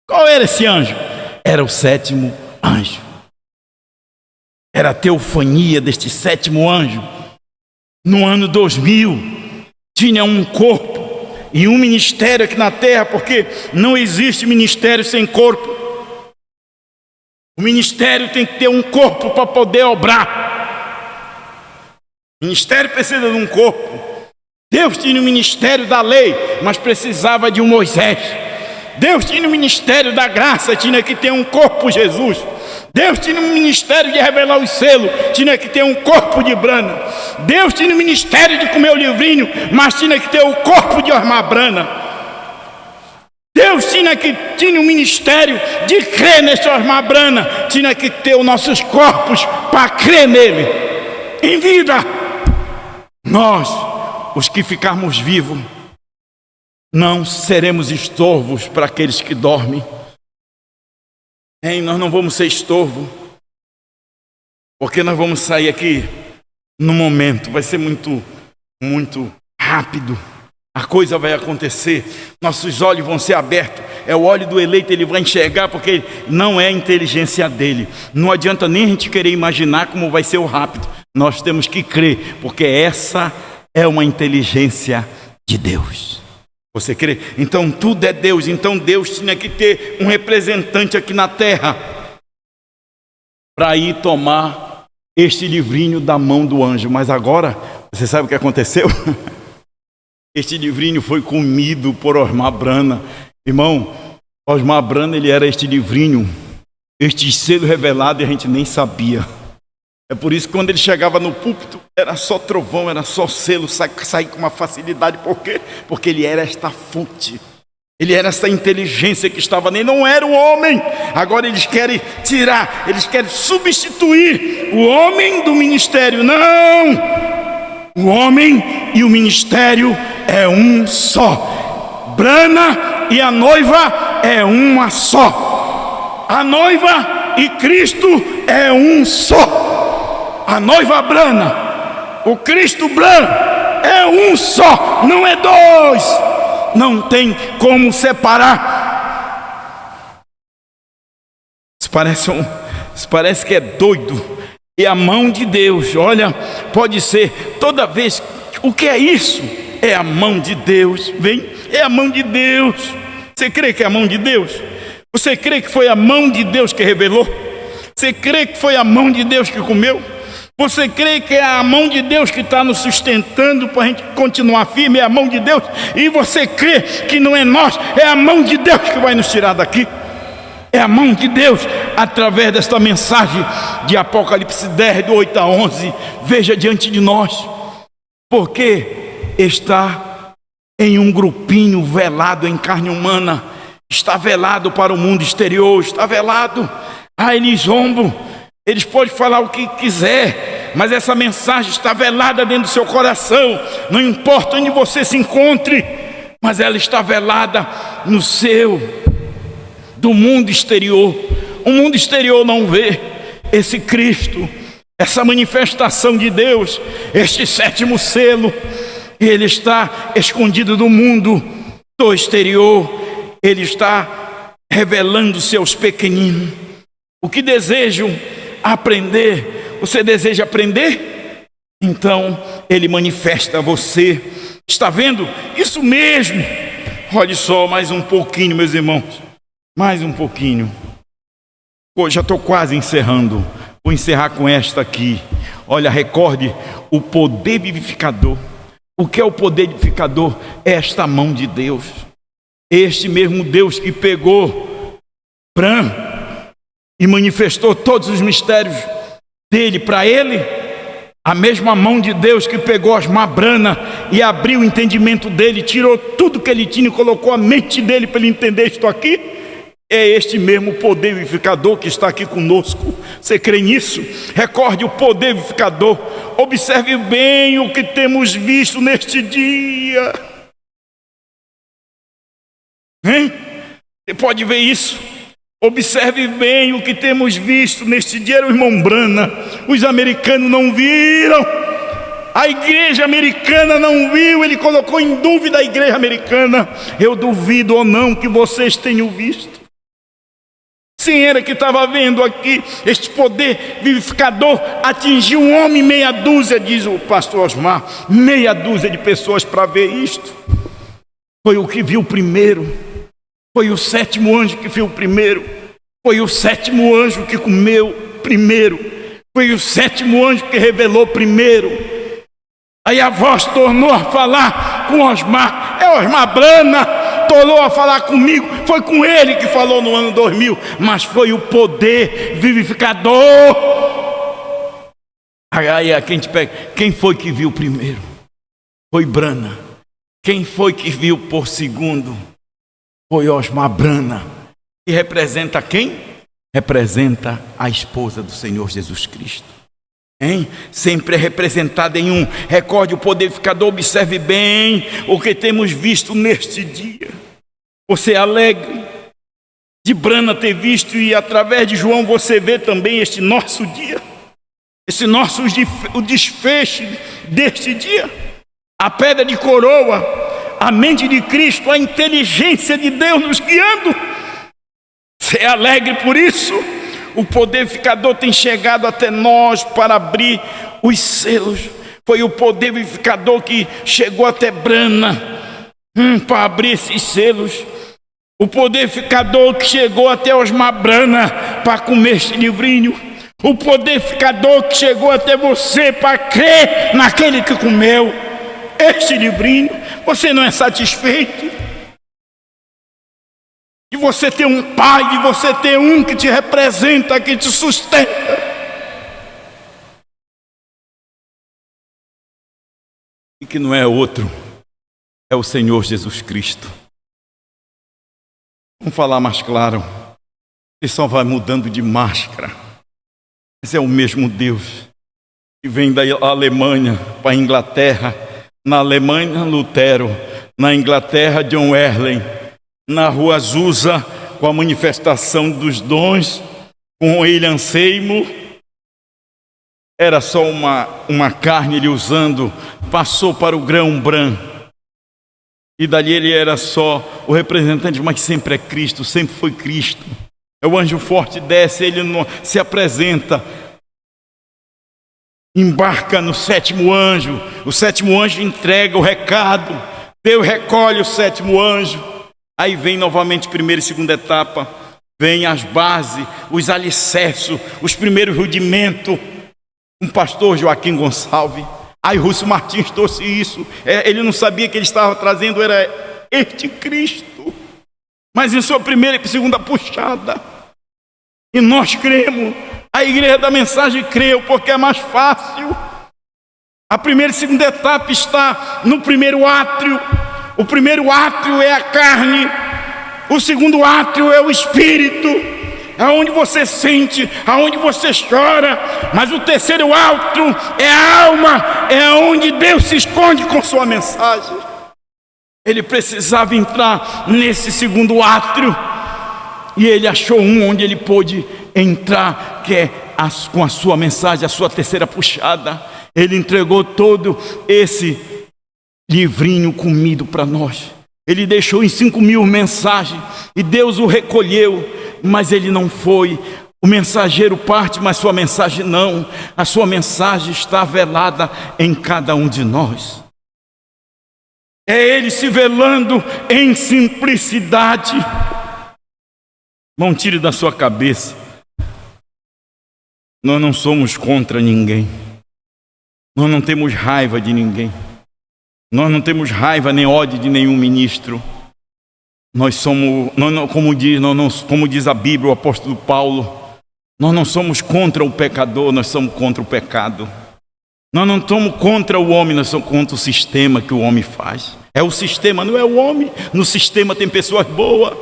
Qual era esse anjo? Era o sétimo anjo. Era a teofania deste sétimo anjo. No ano 2000 tinha um corpo e um ministério aqui na terra, porque não existe ministério sem corpo. O ministério tem que ter um corpo para poder obrar. O ministério precisa de um corpo. Deus tinha o ministério da lei, mas precisava de um Moisés. Deus tinha o ministério da graça, tinha que ter um corpo Jesus. Deus tinha o ministério de revelar os selos, tinha que ter um corpo de Brana. Deus tinha o ministério de comer o livrinho, mas tinha que ter o corpo de Osmar Brana. Deus tinha o ministério de crer nesse Osmar Brana, tinha que ter os nossos corpos para crer nele. Em vida, nós, os que ficarmos vivos, não seremos estorvos para aqueles que dormem. Nós não vamos ser estorvo, porque nós vamos sair aqui no momento, vai ser muito rápido. A coisa vai acontecer, nossos olhos vão ser abertos. É o olho do eleito, ele vai enxergar, porque não é a inteligência dele. Não adianta nem a gente querer imaginar como vai ser o rápido. Nós temos que crer, porque essa é uma inteligência de Deus. Você crê? Então tudo é Deus. Então Deus tinha que ter um representante aqui na terra para ir tomar este livrinho da mão do anjo. Mas agora, você sabe o que aconteceu? Este livrinho foi comido por Osmar Brana. Irmão, Osmar Brana, ele era este livrinho, este selo revelado, e a gente nem sabia. É por isso que quando ele chegava no púlpito, era só trovão, era só selo, sair com uma facilidade. Por quê? Porque ele era esta fonte. Ele era essa inteligência que estava nele, não era o homem. Agora eles querem tirar, eles querem substituir o homem do ministério. Não! O homem e o ministério é um só. Brana e a noiva é uma só. A noiva e Cristo é um só. A noiva Brana, o Cristo Brana é um só, não é dois. Não tem como separar. Isso parece que é doido. E a mão de Deus, olha, pode ser toda vez. O que é isso? É a mão de Deus. Vem, é a mão de Deus. Você crê que é a mão de Deus? Você crê que foi a mão de Deus que revelou? Você crê que foi a mão de Deus que comeu? Você crê que é a mão de Deus que está nos sustentando para a gente continuar firme? É a mão de Deus. E você crê que não é nós, é a mão de Deus que vai nos tirar daqui? É a mão de Deus, através desta mensagem de Apocalipse 10, do 8 a 11. Veja diante de nós, porque está em um grupinho velado em carne humana, está velado para o mundo exterior, está velado. Eles zombam, eles podem falar o que quiser, mas essa mensagem está velada dentro do seu coração. Não importa onde você se encontre, mas ela está velada no seu, do mundo exterior. O mundo exterior não vê esse Cristo, essa manifestação de Deus, este sétimo selo, ele está escondido do mundo, do exterior, ele está revelando-se aos pequeninos. O que desejam aprender, você deseja aprender? Então ele manifesta a você. Está vendo? Isso mesmo. Olhe só, mais um pouquinho, meus irmãos, mais um pouquinho. Pô, já estou quase encerrando. Vou encerrar com esta aqui. Olha, recorde o poder vivificador. O que é o poder vivificador? É esta mão de Deus. Este mesmo Deus que pegou Bram e manifestou todos os mistérios dele para ele. A mesma mão de Deus que pegou Osmar Brana e abriu o entendimento dele, tirou tudo que ele tinha e colocou a mente dele para ele entender isto aqui. É este mesmo poder vivificador que está aqui conosco. Você crê nisso? Recorde o poder vivificador. Observe bem o que temos visto neste dia. Hein? Você pode ver isso? Observe bem o que temos visto neste dia. Era o irmão Brana. Os americanos não viram. A igreja americana não viu. Ele colocou em dúvida a igreja americana. Eu duvido ou não que vocês tenham visto. Sim, era que estava vendo aqui. Este poder vivificador atingiu um homem, meia dúzia, diz o pastor Osmar. Meia dúzia de pessoas para ver isto. Foi o que viu primeiro. Foi o sétimo anjo que viu primeiro. Foi o sétimo anjo que comeu primeiro. Foi o sétimo anjo que revelou primeiro. Aí a voz tornou a falar com Osmar. É Osmar Brana. Tornou a falar comigo. Foi com ele que falou no ano 2000. Mas foi o poder vivificador. Aí a gente pega. Quem foi que viu primeiro? Foi Brana. Quem foi que viu por segundo? Foi Osmar Brana. E representa quem? Representa a esposa do Senhor Jesus Cristo. Hein? Sempre é representada em um. Recorde o poder vivificador. Observe bem o que temos visto neste dia. Você é alegre de Brana ter visto, e através de João você vê também este nosso dia. Esse nosso o desfecho deste dia. A pedra de coroa, a mente de Cristo, a inteligência de Deus nos guiando. Você é alegre por isso? O poder vivificador tem chegado até nós para abrir os selos. Foi o poder vivificador que chegou até Brana para abrir esses selos. O poder vivificador que chegou até Osmar Brana para comer este livrinho. O poder vivificador que chegou até você para crer naquele que comeu este livrinho. Você não é satisfeito de você ter um pai, de você ter um que te representa, que te sustenta? E que não é outro, é o Senhor Jesus Cristo. Vamos falar mais claro. Ele só vai mudando de máscara. Esse é o mesmo Deus que vem da Alemanha para a Inglaterra. Na Alemanha, Lutero. Na Inglaterra, John Wesley. Na Rua Azusa, com a manifestação dos dons, com William Seymour. Era só uma carne ele usando. Passou para o grão-bran. E dali ele era só o representante, mas sempre é Cristo, sempre foi Cristo. O anjo forte desce, ele não se apresenta. Embarca no sétimo anjo. O sétimo anjo entrega o recado. Deus recolhe o sétimo anjo. Aí vem novamente a primeira e segunda etapa. Vem as bases, os alicerces, os primeiros rudimentos. Um pastor, Joaquim Gonçalves. Aí Russo Martins trouxe isso. Ele não sabia que ele estava trazendo, era este Cristo. Mas em sua primeira e segunda puxada. E nós cremos. A igreja da mensagem creu, porque é mais fácil. A primeira e segunda etapa está no primeiro átrio. O primeiro átrio é a carne. O segundo átrio é o espírito. Aonde você sente, aonde você chora. Mas o terceiro átrio é a alma, é onde Deus se esconde com sua mensagem. Ele precisava entrar nesse segundo átrio, e ele achou um onde ele pôde entrar, que é com a sua mensagem, a sua terceira puxada. Ele entregou todo esse livrinho comido para nós. Ele deixou em 5.000 mensagens e Deus o recolheu, mas ele não foi. O mensageiro parte, mas sua mensagem não. A sua mensagem está velada em cada um de nós. É ele se velando em simplicidade. Não tire da sua cabeça. Nós não somos contra ninguém. Nós não temos raiva de ninguém. Nós não temos raiva nem ódio de nenhum ministro. Nós somos, como diz a Bíblia, o apóstolo Paulo, nós não somos contra o pecador, nós somos contra o pecado. Nós não estamos contra o homem, nós somos contra o sistema que o homem faz. É o sistema, não é o homem. No sistema tem pessoas boas.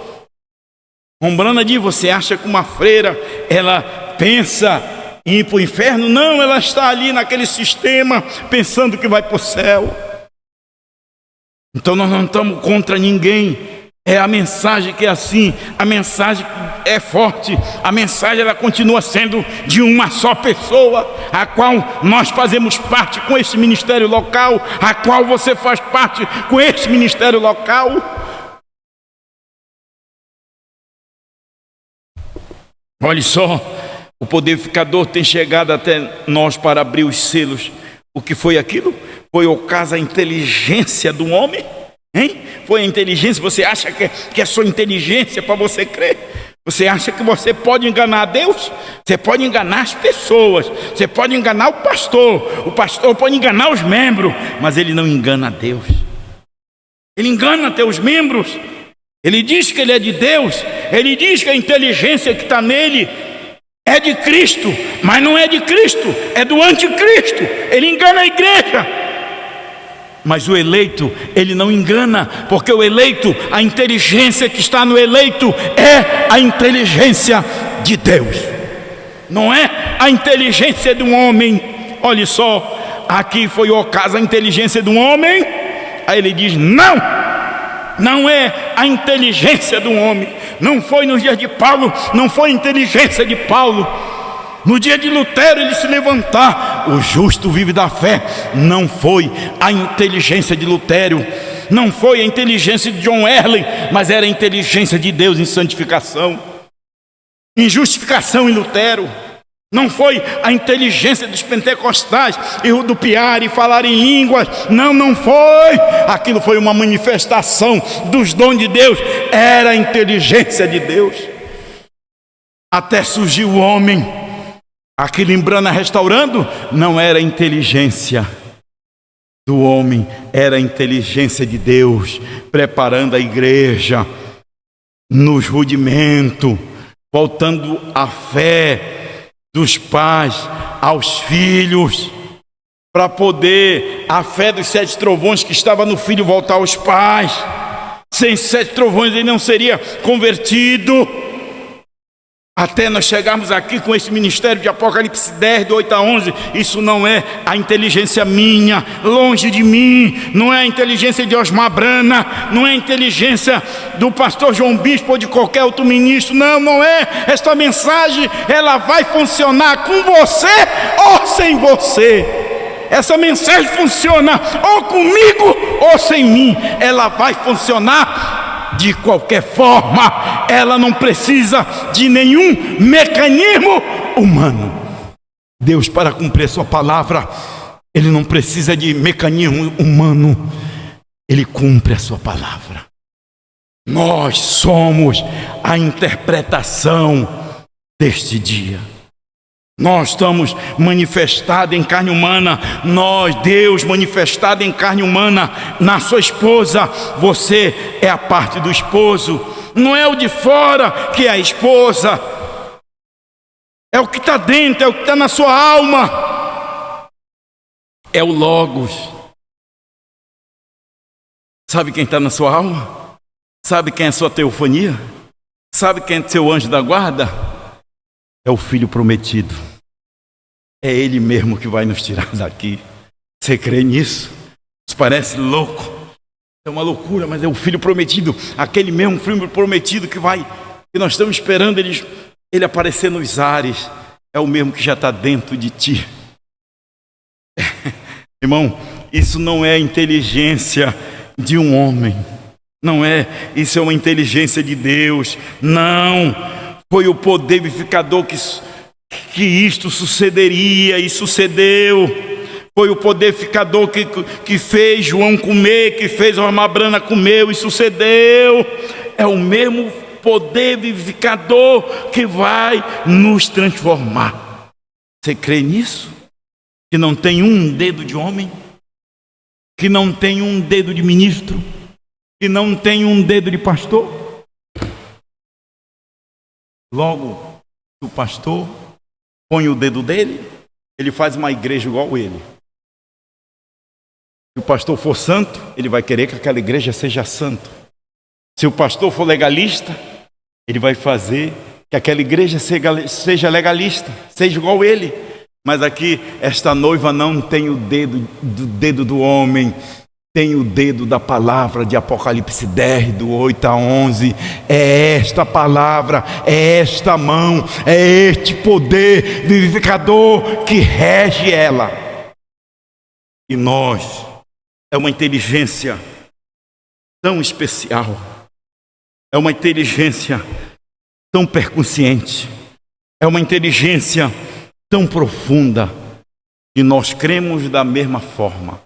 Rombrana diz, você acha que uma freira, ela pensa em ir para o inferno? Não, ela está ali naquele sistema, pensando que vai para o céu. Então nós não estamos contra ninguém. É a mensagem que é assim, a mensagem é forte, a mensagem ela continua sendo de uma só pessoa, a qual nós fazemos parte com este ministério local, a qual você faz parte com este ministério local. Olha só, o poderficador tem chegado até nós para abrir os selos. O que foi aquilo? Foi o caso a inteligência do homem? Hein? Foi a inteligência. Você acha que é só inteligência para você crer? Você acha que você pode enganar Deus? Você pode enganar as pessoas, você pode enganar o pastor pode enganar os membros, mas ele não engana Deus. Ele engana até os membros. Ele diz que ele é de Deus, ele diz que a inteligência que está nele é de Cristo, mas não é de Cristo, é do anticristo. Ele engana a igreja. Mas o eleito, ele não engana, porque o eleito, a inteligência que está no eleito é a inteligência de Deus, não é a inteligência de um homem. Olha só, aqui foi o caso, a inteligência de um homem. Aí ele diz, não é a inteligência de um homem. Não foi no dia de Paulo, não foi a inteligência de Paulo. No dia de Lutero ele se levantar, o justo vive da fé. Não foi a inteligência de Lutero, não foi a inteligência de John Wesley, mas era a inteligência de Deus em santificação, em justificação em Lutero. Não foi a inteligência dos pentecostais e rodopiar e falar em línguas. Não foi. Aquilo foi uma manifestação dos dons de Deus. Era a inteligência de Deus. Até surgiu o homem. Aquilo em Brana restaurando não era a inteligência do homem, era a inteligência de Deus, preparando a igreja nos rudimentos, voltando a fé dos pais aos filhos, para poder a fé dos 7 trovões que estava no filho voltar aos pais. Sem 7 trovões ele não seria convertido. Até nós chegarmos aqui com esse ministério de Apocalipse 10, do 8 a 11, isso não é a inteligência minha, longe de mim, não é a inteligência de Osmar Brana, não é a inteligência do pastor João Bispo ou de qualquer outro ministro, não é. Esta mensagem, ela vai funcionar com você ou sem você. Essa mensagem funciona ou comigo ou sem mim, ela vai funcionar de qualquer forma. Ela não precisa de nenhum mecanismo humano. Deus, para cumprir a sua palavra, ele não precisa de mecanismo humano. Ele cumpre a sua palavra. Nós somos a interpretação deste dia. Nós estamos manifestados em carne humana. Nós, Deus manifestado em carne humana na sua esposa. Você é a parte do esposo. Não é o de fora que é a esposa. É o que está dentro, é o que está na sua alma. É o Logos. Sabe quem está na sua alma? Sabe quem é a sua teofania? Sabe quem é seu anjo da guarda? É o Filho prometido. É Ele mesmo que vai nos tirar daqui. Você crê nisso? Isso parece louco. É uma loucura, mas é o Filho prometido. Aquele mesmo Filho prometido que nós estamos esperando ele aparecer nos ares. é o mesmo que já está dentro de ti. Irmão, isso não é inteligência de um homem, não é, isso é uma inteligência de Deus. Não, foi o poder vivificador que isto sucederia, e sucedeu. Foi o poder vivificador que fez João comer, que fez Osmar Brana comer, e sucedeu. É o mesmo poder vivificador que vai nos transformar. Você crê nisso? Que não tem um dedo de homem, que não tem um dedo de ministro, que não tem um dedo de pastor? Logo, o pastor põe o dedo dele, ele faz uma igreja igual ele. Se o pastor for santo, ele vai querer que aquela igreja seja santa. Se o pastor for legalista, ele vai fazer que aquela igreja seja legalista, seja igual ele. Mas aqui, esta noiva não tem o dedo do homem, tem o dedo da palavra de Apocalipse 10, do 8 a 11. É esta palavra, é esta mão, é este poder vivificador que rege ela. E nós, é uma inteligência tão especial, é uma inteligência tão percussiente, é uma inteligência tão profunda, e nós cremos da mesma forma.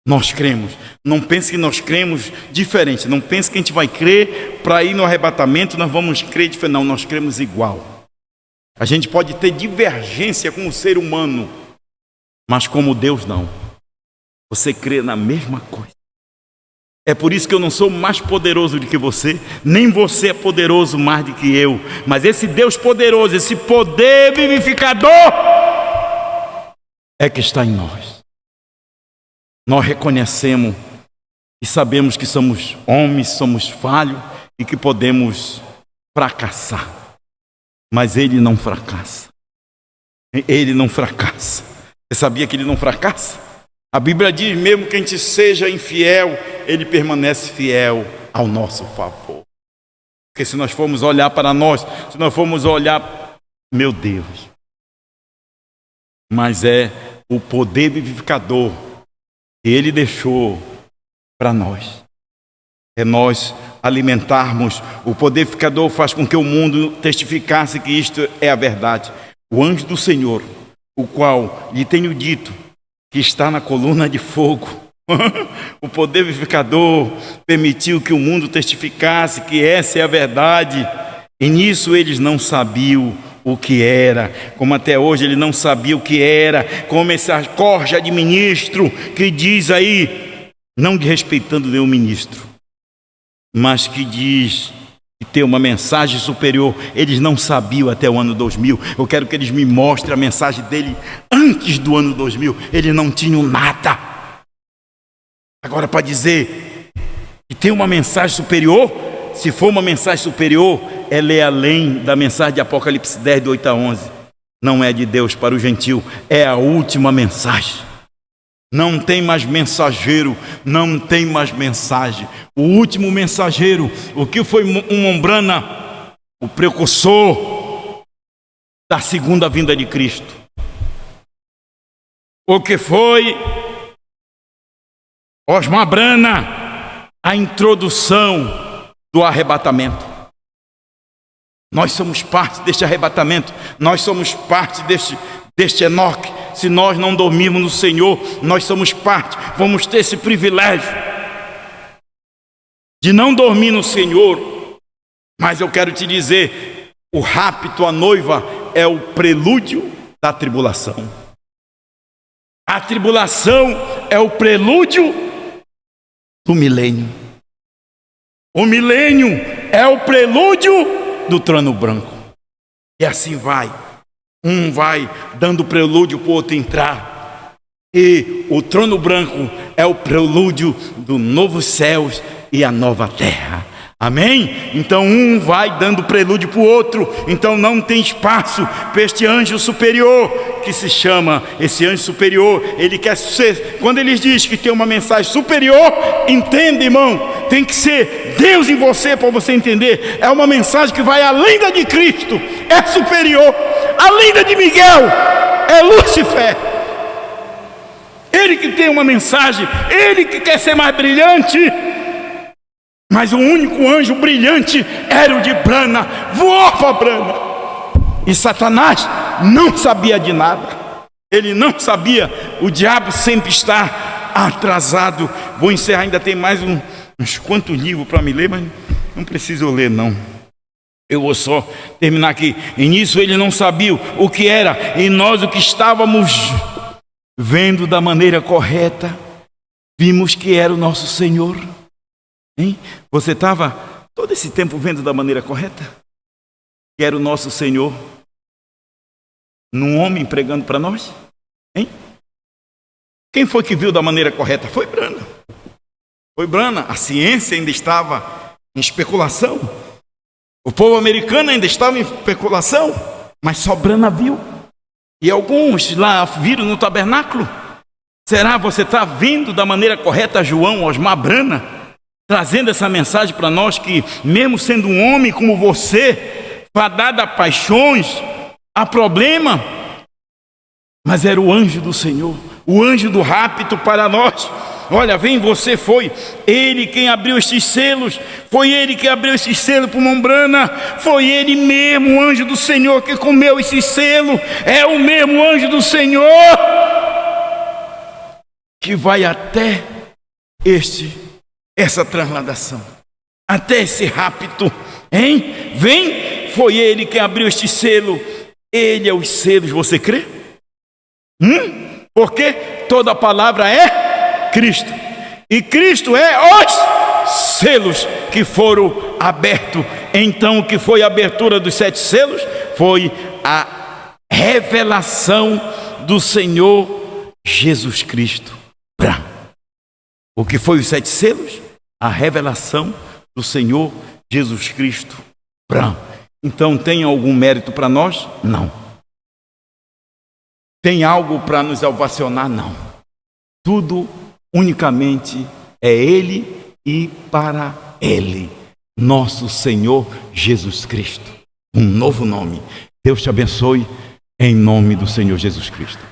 Nós cremos. Não pense que nós cremos diferente. Não pense que a gente vai crer para ir no arrebatamento, nós vamos crer diferente. Não, nós cremos igual. A gente pode ter divergência com o ser humano, mas como Deus não. Você crê na mesma coisa. É por isso que eu não sou mais poderoso do que você, nem você é poderoso mais do que eu. Mas esse Deus poderoso, esse poder vivificador, é que está em nós. Nós reconhecemos e sabemos que somos homens, somos falhos e que podemos fracassar. Mas Ele não fracassa. Ele não fracassa. Você sabia que Ele não fracassa? A Bíblia diz mesmo que a gente seja infiel, Ele permanece fiel ao nosso favor. Porque se nós formos olhar para nós, se nós formos olhar, meu Deus, mas é o poder vivificador que Ele deixou para nós. É nós alimentarmos. O poder vivificador faz com que o mundo testificasse que isto é a verdade. O anjo do Senhor, o qual lhe tenho dito, que está na coluna de fogo. O poder vivificador permitiu que o mundo testificasse que essa é a verdade. E nisso eles não sabiam o que era, como até hoje ele não sabia o que era, como essa corja de ministro que diz aí, não desrespeitando nenhum ministro, mas que diz que tem uma mensagem superior. Eles não sabiam até o ano 2000. Eu quero que eles me mostrem a mensagem dele antes do ano 2000. Eles não tinham nada. Agora, para dizer que tem uma mensagem superior, se for uma mensagem superior, ela é além da mensagem de Apocalipse 10, do 8 a 11. Não é de Deus para o gentil, é a última mensagem. Não tem mais mensageiro, não tem mais mensagem. O último mensageiro, o que foi Umbrana? O precursor da segunda vinda de Cristo. O que foi Osmar Brana? A introdução do arrebatamento. Nós somos parte deste arrebatamento, nós somos parte deste Enoque. Se nós não dormirmos no Senhor, nós somos parte, vamos ter esse privilégio de não dormir no Senhor. Mas eu quero te dizer, o rapto à noiva é o prelúdio da tribulação. A tribulação é o prelúdio do milênio. O milênio é o prelúdio do trono branco. E assim vai. Um vai dando prelúdio para o outro entrar. E o trono branco é o prelúdio do novo céus e a nova terra. Amém? Então um vai dando prelúdio para o outro. Então não tem espaço para este anjo superior, que se chama, esse anjo superior, ele quer ser, quando ele diz que tem uma mensagem superior, entenda, irmão, tem que ser Deus em você para você entender. É uma mensagem que vai além da de Cristo, é superior, além da de Miguel, é Lúcifer. Ele que tem uma mensagem, ele que quer ser mais brilhante. Mas o único anjo brilhante era o de Brana, voou para Brana. E Satanás não sabia de nada. Ele não sabia, o diabo sempre está atrasado. Vou encerrar, ainda tem mais uns quantos livros para me ler, mas não preciso ler não. Eu vou só terminar aqui. E nisso ele não sabia o que era, e nós o que estávamos vendo da maneira correta, vimos que era o nosso Senhor. Hein? Você estava todo esse tempo vendo da maneira correta? Que era o nosso Senhor, num homem pregando para nós? Hein? Quem foi que viu da maneira correta? Foi Brana. Foi Brana. A ciência ainda estava em especulação. O povo americano ainda estava em especulação. Mas só Brana viu. E alguns lá viram no tabernáculo. Será que você está vendo da maneira correta João Osmar Brana? Trazendo essa mensagem para nós que, mesmo sendo um homem como você, fadado a paixões, a problema, mas era o anjo do Senhor, o anjo do rapto para nós. Olha, vem você, foi ele quem abriu estes selos, foi ele que abriu esses selos para o Mombrana, foi ele mesmo, o anjo do Senhor, que comeu esse selo, é o mesmo anjo do Senhor que vai até essa transladação, até esse rapto, hein? Vem, foi ele que abriu este selo, ele é os selos, você crê? Porque toda palavra é Cristo, e Cristo é os selos que foram abertos. Então o que foi a abertura dos 7 selos? Foi a revelação do Senhor Jesus Cristo. O que foi os 7 selos? A revelação do Senhor Jesus Cristo. Então tem algum mérito para nós? Não. Tem algo para nos ovacionar? Não. Tudo unicamente é Ele e para Ele. Nosso Senhor Jesus Cristo. Um novo nome. Deus te abençoe em nome do Senhor Jesus Cristo.